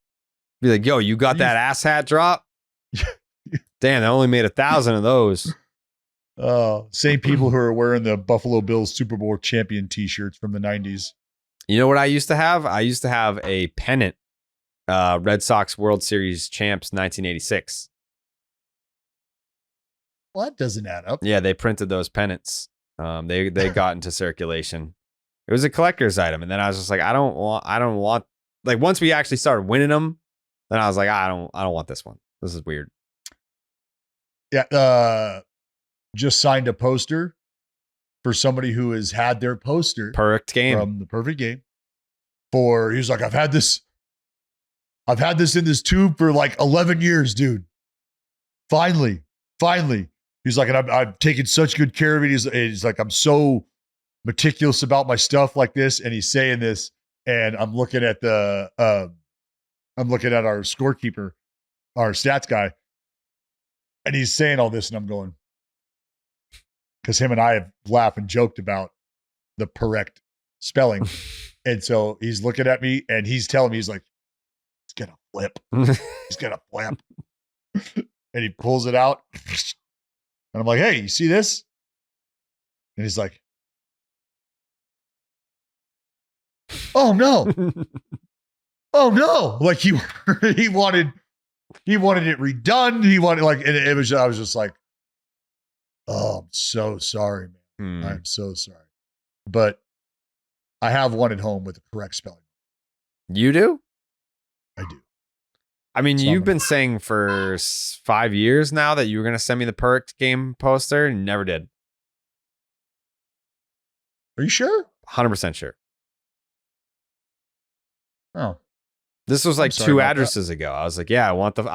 Be like, yo, you got that ass hat drop? Damn, they only made 1,000 of those. Same people who are wearing the Buffalo Bills Super Bowl champion t-shirts from the 90s. You know what I used to have? I used to have a pennant, Red Sox World Series champs 1986. Well, that doesn't add up. Yeah, they printed those pennants. They got into circulation. It was a collector's item, and then I was just like, I don't want. Like once we actually started winning them, then I was like, I don't want this one. This is weird. Yeah, just signed a poster for somebody who has had their poster Perfect game from the perfect game. He was like, I've had this in this tube for like 11 years, dude. Finally. He's like, and I've taken such good care of it. He's like, I'm so meticulous about my stuff like this. And he's saying this, and I'm looking at our scorekeeper, our stats guy, and he's saying all this, and I'm going, because him and I have laughed and joked about the correct spelling. And so he's looking at me and he's telling me, he's like, it's going to flip. He's going to flip. And he pulls it out. And I'm like, hey, you see this? And he's like, oh no. Oh no. Like he wanted it redone. He wanted I was just like, oh, I'm so sorry, man. I'm so sorry. But I have one at home with the correct spelling. You do? I do. I mean, you've been saying for 5 years now that you were going to send me the Perked game poster and never did. Are you sure? 100% sure. Oh. This was like 2 addresses ago. I was like, yeah, I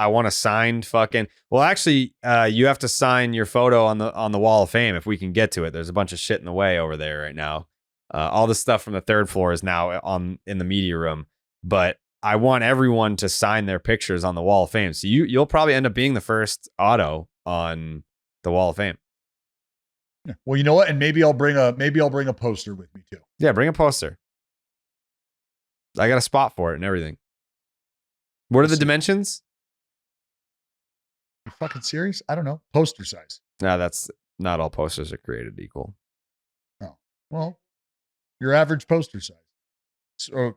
want a signed fucking. Well, actually, you have to sign your photo on the Wall of Fame if we can get to it. There's a bunch of shit in the way over there right now. All the stuff from the 3rd floor is now in the media room, but I want everyone to sign their pictures on the Wall of Fame. So you'll probably end up being the first auto on the Wall of Fame. Yeah. Well, you know what? And maybe I'll bring a poster with me too. Yeah, bring a poster. I got a spot for it and everything. What are the dimensions? You fucking serious? I don't know. Poster size. No, that's not all posters are created equal. Oh, well, your average poster size. So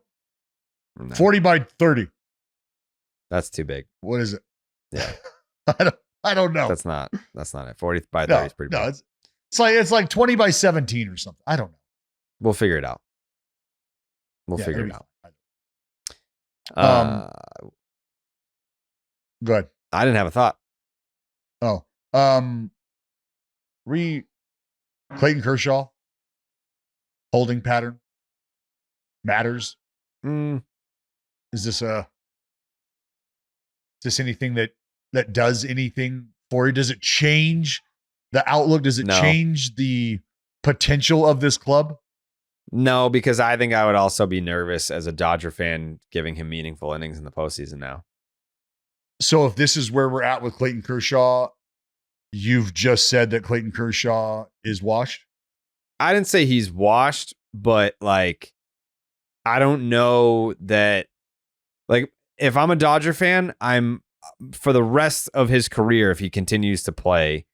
No. 40 by 30. That's too big. What is it? Yeah. I don't know. That's not it. 40 by 30 is pretty big. No, it's like 20 by 17 or something. I don't know. We'll figure it out. We'll figure it out. Go ahead. I didn't have a thought. Oh. Clayton Kershaw holding pattern matters. Is this anything that does anything for you? Does it change the outlook? Does it change the potential of this club? No, because I think I would also be nervous as a Dodger fan giving him meaningful innings in the postseason now. So if this is where we're at with Clayton Kershaw, you've just said that Clayton Kershaw is washed? I didn't say he's washed, but like, I don't know that, like, if I'm a Dodger fan, for the rest of his career, if he continues to play,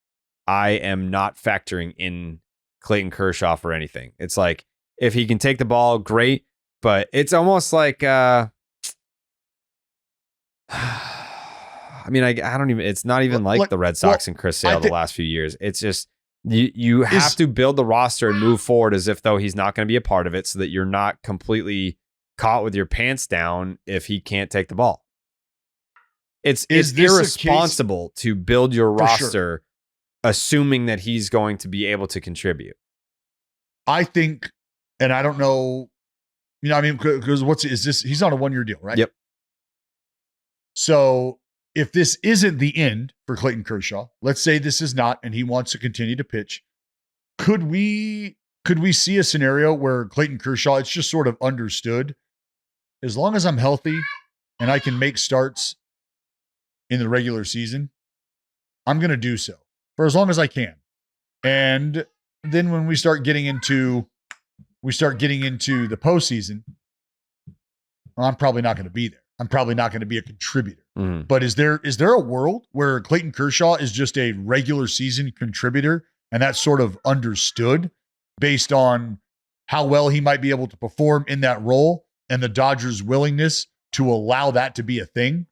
I am not factoring in Clayton Kershaw for anything. It's like, if he can take the ball, great. But it's almost like, I mean, I don't even. It's not even like the Red Sox and Chris Sale the last few years. It's just you have to build the roster and move forward as if though he's not going to be a part of it, so that you're not completely caught with your pants down if he can't take the ball. It's irresponsible to build your roster assuming that he's going to be able to contribute. I think, and I don't know, I mean, because he's on a 1-year deal, right? Yep. So if this isn't the end for Clayton Kershaw, let's say this is not, and he wants to continue to pitch, could we see a scenario where Clayton Kershaw, it's just sort of understood, as long as I'm healthy and I can make starts in the regular season, I'm going to do so for as long as I can. And then when we start getting into the postseason, well, I'm probably not going to be there. I'm probably not going to be a contributor. Mm-hmm. But is there a world where Clayton Kershaw is just a regular season contributor, and that's sort of understood based on how well he might be able to perform in that role and the Dodgers' willingness to allow that to be a thing?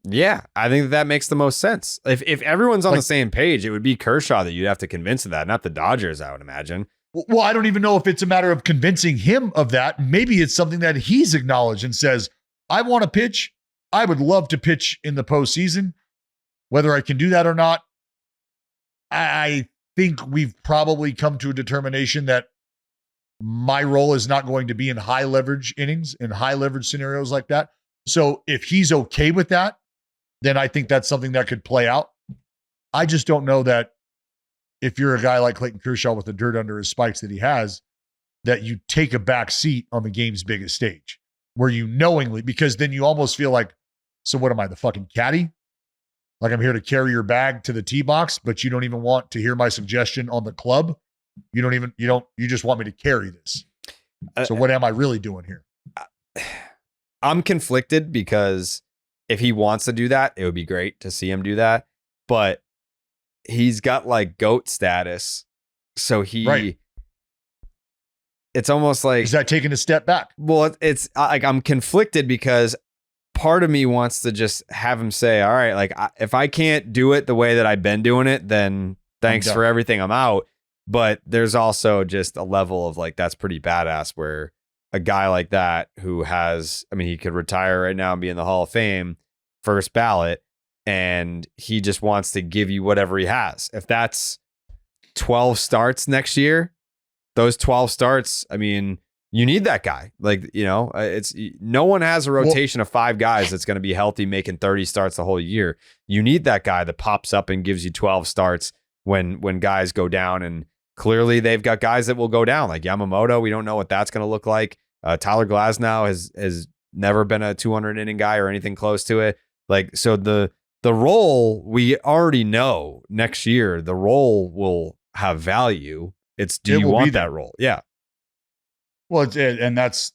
Yeah, I think that makes the most sense. If everyone's on the same page, it would be Kershaw that you'd have to convince of that, not the Dodgers, I would imagine. Well, I don't even know if it's a matter of convincing him of that. Maybe it's something that he's acknowledged and says, I want to pitch. I would love to pitch in the postseason. Whether I can do that or not, I think we've probably come to a determination that my role is not going to be in high leverage innings, in high leverage scenarios like that. So if he's okay with that, then I think that's something that could play out. I just don't know that if you're a guy like Clayton Kershaw with the dirt under his spikes that he has, that you take a back seat on the game's biggest stage where you knowingly, because then you almost feel like, so what am I, the fucking caddy? Like I'm here to carry your bag to the tee box, but you don't even want to hear my suggestion on the club. You just want me to carry this. So what am I really doing here? I'm conflicted because if he wants to do that, it would be great to see him do that. But he's got like GOAT status. So it's almost like, is that taking a step back? Well, it's like, I'm conflicted because part of me wants to just have him say, all right, like if I can't do it the way that I've been doing it, then thanks for everything. I'm out. But there's also just a level of like, that's pretty badass where a guy like that who has, I mean, he could retire right now and be in the Hall of Fame, first ballot, and he just wants to give you whatever he has. If that's 12 starts next year, those 12 starts, I mean, you need that guy. Like, it's no one has a rotation of 5 guys that's going to be healthy, making 30 starts the whole year. You need that guy that pops up and gives you 12 starts when guys go down, and clearly they've got guys that will go down, like Yamamoto. We don't know what that's going to look like. Tyler Glasnow has never been a 200 inning guy or anything close to it. Like, so the role, we already know next year the role will have value. It's, do you want that role? Yeah. Well, it's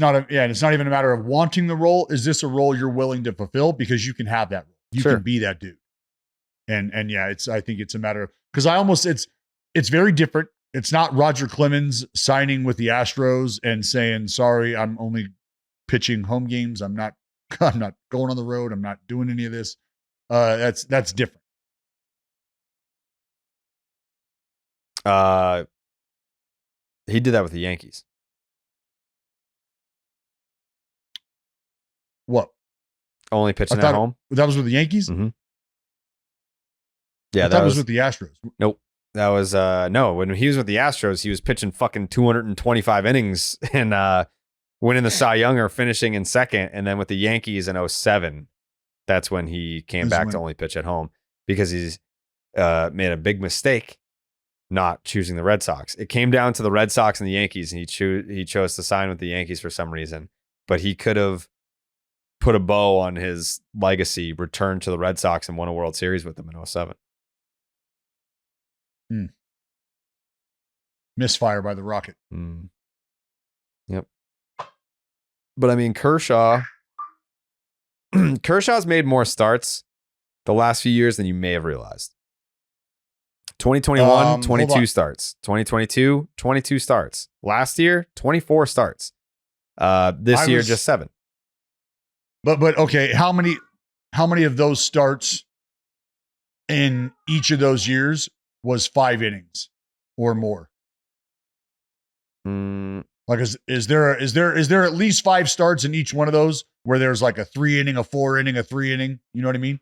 not even a matter of wanting the role. Is this a role you're willing to fulfill? Because you can have that role. You can be that dude. And yeah, I think it's a matter of, because it's very different. It's not Roger Clemens signing with the Astros and saying, sorry, I'm only pitching home games. I'm not going on the road. I'm not doing any of this. That's different. He did that with the Yankees. What? Only pitching at home? That was with the Yankees? Mm-hmm. Yeah, that was with the Astros. Nope. That was no. When he was with the Astros, he was pitching fucking 225 innings and winning the Cy Young or finishing in second. And then with the Yankees in 2007, that's when he came back to only pitch at home because he's made a big mistake not choosing the Red Sox. It came down to the Red Sox and the Yankees, and he chose to sign with the Yankees for some reason. But he could have put a bow on his legacy, returned to the Red Sox, and won a World Series with them in 2007. Misfire by the Rocket. Yep. But I mean, Kershaw's made more starts the last few years than you may have realized. 2021, 22 starts. 2022, 22 starts. Last year, 24 starts. This year, just 7. But okay, how many of those starts in each of those years was 5 innings or more? Like is there at least 5 starts in each one of those where there's like a 3 inning, a 4 inning, a 3 inning? You know what I mean?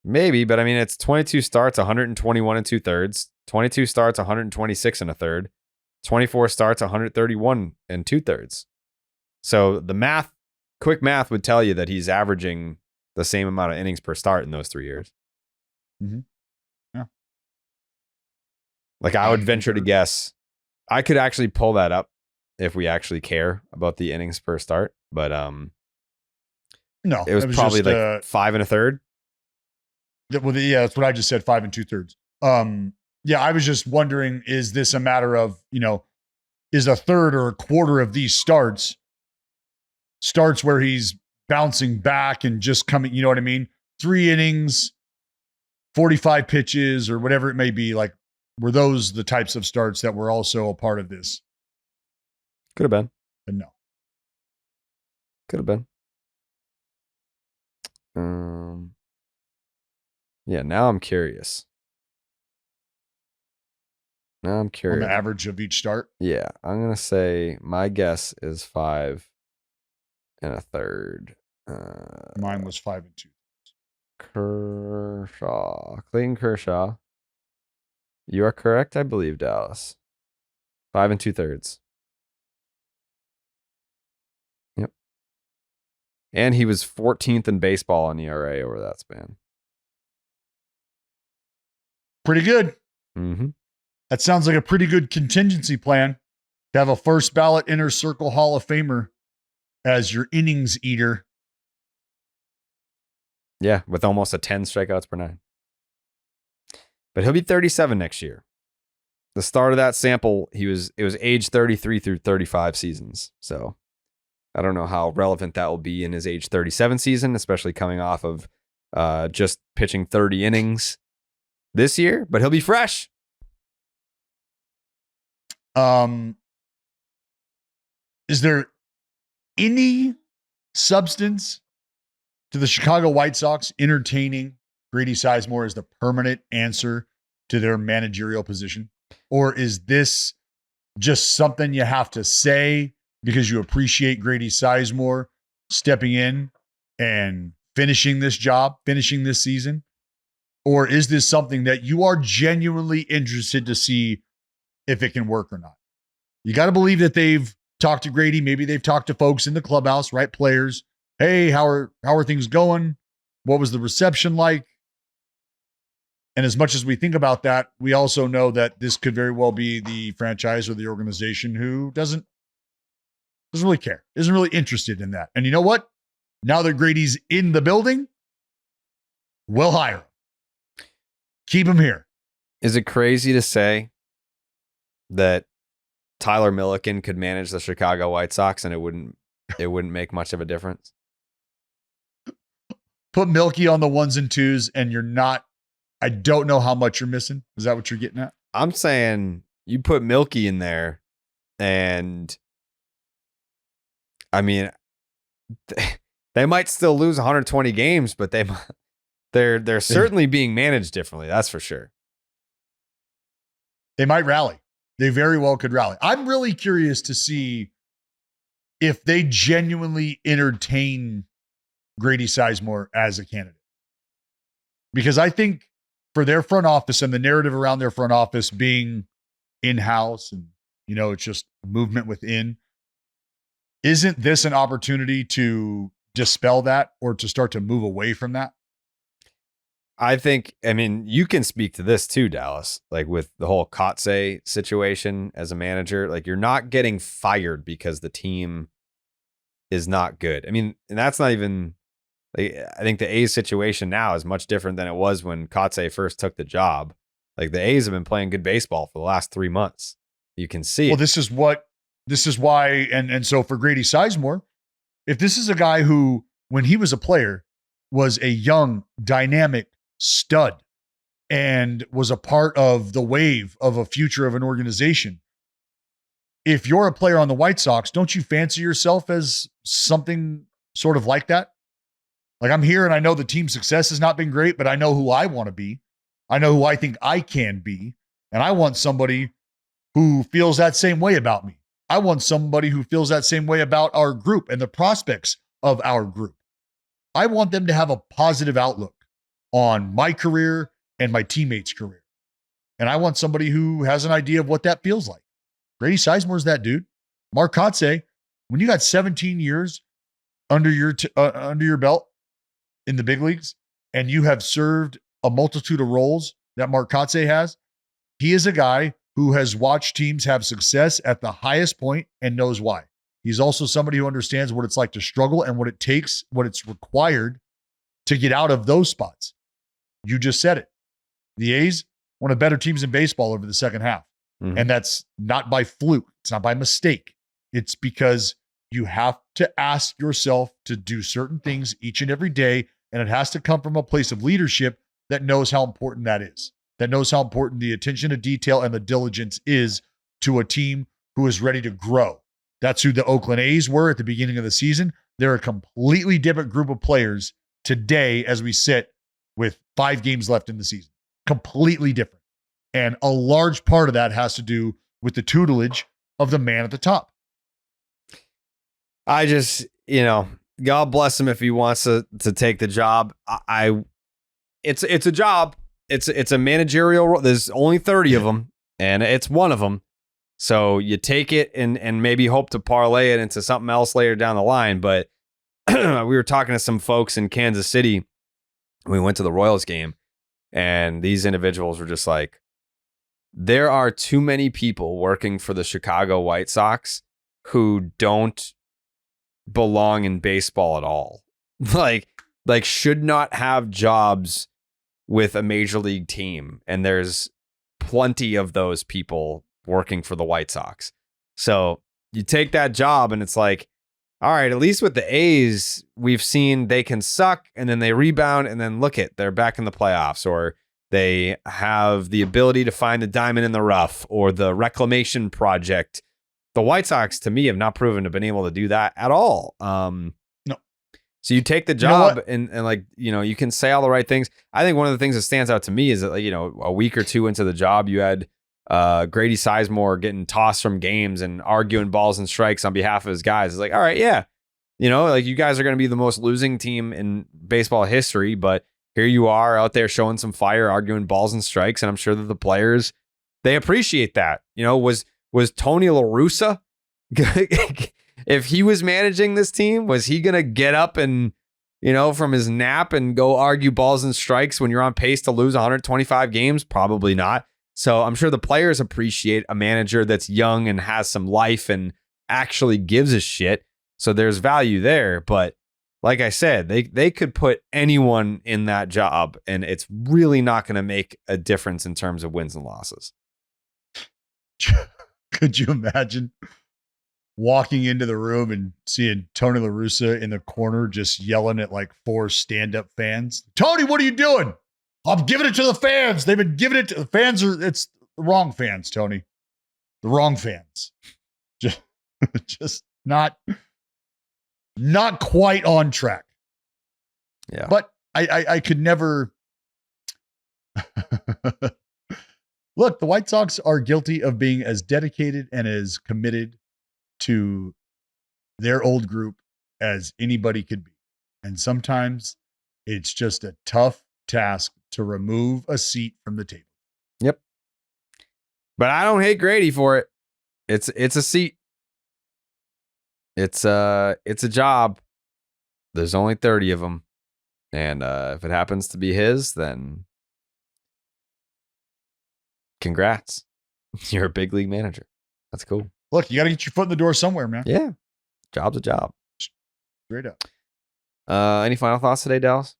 Maybe, but I mean it's 22 starts, 121 and 2/3, 22 starts, 126 and a third, 24 starts, 131 and 2/3. So the quick math would tell you that he's averaging the same amount of innings per start in those 3 years. Mm-hmm. Yeah. Like I would venture to guess, I could actually pull that up if we actually care about the innings per start, but no, it was probably just, like 5 1/3. Yeah, that's what I just said, 5 2/3. Yeah, I was just wondering, is this a matter of, is a third or a quarter of these starts where he's bouncing back and just coming, you know what I mean? 3 innings, 45 pitches or whatever it may be. Like, were those the types of starts that were also a part of this? Could have been. But no. Could have been. Yeah, now I'm curious. On the average of each start? Yeah, I'm going to say my guess is 5 1/3. Mine was 5 2/3. Clayton Kershaw. You are correct, I believe, Dallas. 5 2/3. Yep. And he was 14th in baseball in ERA over that span. Pretty good. Mm-hmm. That sounds like a pretty good contingency plan to have a first ballot inner circle Hall of Famer as your innings eater. Yeah, with almost a 10 strikeouts per 9. But he'll be 37 next year. The start of that sample, it was age 33 through 35 seasons. So I don't know how relevant that will be in his age 37 season, especially coming off of just pitching 30 innings this year, but he'll be fresh. Is there any substance to the Chicago White Sox entertaining Grady Sizemore as the permanent answer to their managerial position? Or is this just something you have to say because you appreciate Grady Sizemore stepping in and finishing this job, finishing this season? Or is this something that you are genuinely interested to see if it can work or not? You got to believe that they've talked to Grady. Maybe they've talked to folks in the clubhouse, right? Players. Hey, how are things going? What was the reception like? And as much as we think about that, we also know that this could very well be the franchise or the organization who doesn't really care, isn't really interested in that. And you know what? Now that Grady's in the building, we'll hire him. Keep him here. Is it crazy to say that Tyler Milliken could manage the Chicago White Sox and it wouldn't make much of a difference? Put Milky on the 1s and 2s and you're not, I don't know how much you're missing. Is that what you're getting at? I'm saying you put Milky in there and I mean, they might still lose 120 games, but they're certainly being managed differently. That's for sure. They might rally. They very well could rally. I'm really curious to see if they genuinely entertain Grady Sizemore as a candidate. Because I think for their front office and the narrative around their front office being in-house and, it's just movement within, isn't this an opportunity to dispel that or to start to move away from that? I mean, you can speak to this too, Dallas, like with the whole Kotze situation as a manager, like you're not getting fired because the team is not good. I mean, and that's not even, I think the A's situation now is much different than it was when Kotze first took the job. Like the A's have been playing good baseball for the last 3 months. You can see. Well, this is why, and so for Grady Sizemore, if this is a guy who, when he was a player, was a young, dynamic stud and was a part of the wave of a future of an organization. If you're a player on the White Sox, don't you fancy yourself as something sort of like that? Like I'm here and I know the team success has not been great, but I know who I want to be. I know who I think I can be. And I want somebody who feels that same way about me. I want somebody who feels that same way about our group and the prospects of our group. I want them to have a positive outlook on my career and my teammates' career. And I want somebody who has an idea of what that feels like. Grady Sizemore's that dude. Mark Kotze, when you got 17 years under your belt in the big leagues and you have served a multitude of roles that Mark Kotze has, he is a guy who has watched teams have success at the highest point and knows why. He's also somebody who understands what it's like to struggle and what it takes, what it's required to get out of those spots. You just said it. The A's, one of the better teams in baseball over the second half. Mhm. And that's not by fluke. It's not by mistake. It's because you have to ask yourself to do certain things each and every day. And it has to come from a place of leadership that knows how important that is, that knows how important the attention to detail and the diligence is to a team who is ready to grow. That's who the Oakland A's were at the beginning of the season. They're a completely different group of players today as we sit with 5 games left in the season. Completely different. And a large part of that has to do with the tutelage of the man at the top. I just, God bless him if he wants to take the job. It's a job. It's a managerial role. There's only 30 of them, and it's one of them. So you take it and maybe hope to parlay it into something else later down the line. But we were talking to some folks in Kansas City. We went to the Royals game, and these individuals were just like, there are too many people working for the Chicago White Sox who don't belong in baseball at all. like should not have jobs with a major league team. And there's plenty of those people working for the White Sox. So you take that job and it's like, all right, at least with the A's, we've seen they can suck and then they rebound and then look it, they're back in the playoffs, or they have the ability to find the diamond in the rough or the reclamation project. The White Sox, to me, have not proven to have been able to do that at all. No. So you take the job and you can say all the right things. I think one of the things that stands out to me is that, a week or two into the job, you had Grady Sizemore getting tossed from games and arguing balls and strikes on behalf of his guys. It's like, all right, yeah. You guys are going to be the most losing team in baseball history, but here you are out there showing some fire, arguing balls and strikes. And I'm sure that the players, they appreciate that. Was Tony La Russa, if he was managing this team, was he going to get up and, from his nap and go argue balls and strikes when you're on pace to lose 125 games? Probably not. So I'm sure the players appreciate a manager that's young and has some life and actually gives a shit. So there's value there. But like I said, they could put anyone in that job and it's really not going to make a difference in terms of wins and losses. Could you imagine walking into the room and seeing Tony La Russa in the corner just yelling at like 4 stand-up fans? Tony, what are you doing? I'm giving it to the fans. They've been giving it to the fans. It's the wrong fans, Tony. The wrong fans. Just not quite on track. Yeah. But I could never. Look, the White Sox are guilty of being as dedicated and as committed to their old group as anybody could be. And sometimes it's just a tough task to remove a seat from the table. Yep. But I don't hate Grady for it. It's a seat. It's a job. There's only 30 of them. And if it happens to be his, then congrats. You're a big league manager. That's cool. Look, you got to get your foot in the door somewhere, man. Yeah. Job's a job. Straight up. Any final thoughts today, Dallas?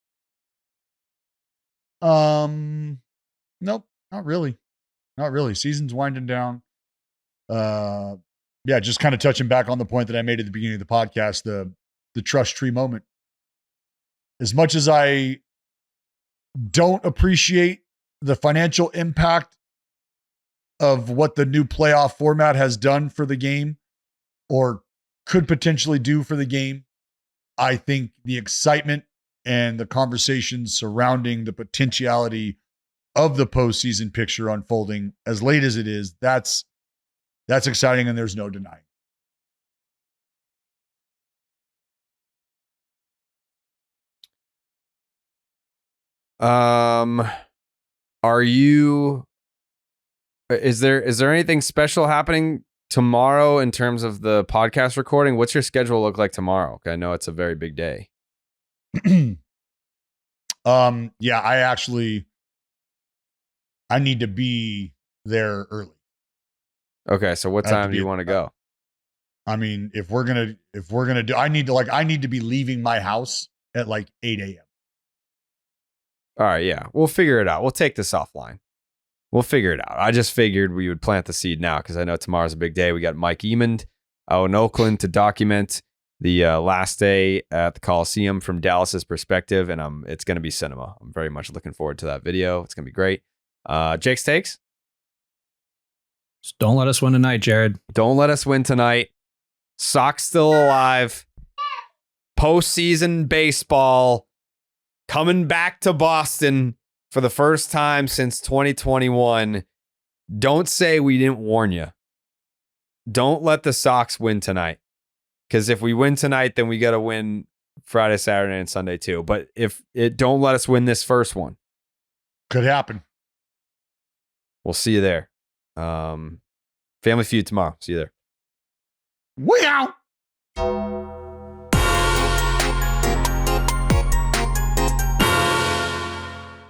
Nope, not really. Not really. Season's winding down. Yeah, just kind of touching back on the point that I made at the beginning of the podcast, the trust tree moment. As much as I don't appreciate the financial impact of what the new playoff format has done for the game or could potentially do for the game, I think the excitement and the conversations surrounding the potentiality of the postseason picture unfolding as late as it is, that's exciting, and there's no denying. Is there anything special happening tomorrow in terms of the podcast recording? What's your schedule look like tomorrow? I know it's a very big day. Yeah, I need to be there early. Okay, so what time do you want to go? I mean, if we're gonna do, I need to be leaving my house at like 8 a.m. All right, yeah, we'll figure it out. We'll take this offline. We'll figure it out. I just figured we would plant the seed now because I know tomorrow's a big day. We got Mike Eamond out in Oakland to document the last day at the Coliseum from Dallas's perspective, and it's going to be cinema. I'm very much looking forward to that video. It's going to be great. Jake's takes? Just don't let us win tonight, Jared. Don't let us win tonight. Sox still alive. Postseason baseball coming back to Boston for the first time since 2021. Don't say we didn't warn you. Don't let the Sox win tonight. Because if we win tonight, then we got to win Friday, Saturday, and Sunday too. But don't let us win this first one. Could happen. We'll see you there. Family Feud tomorrow. See you there. We out.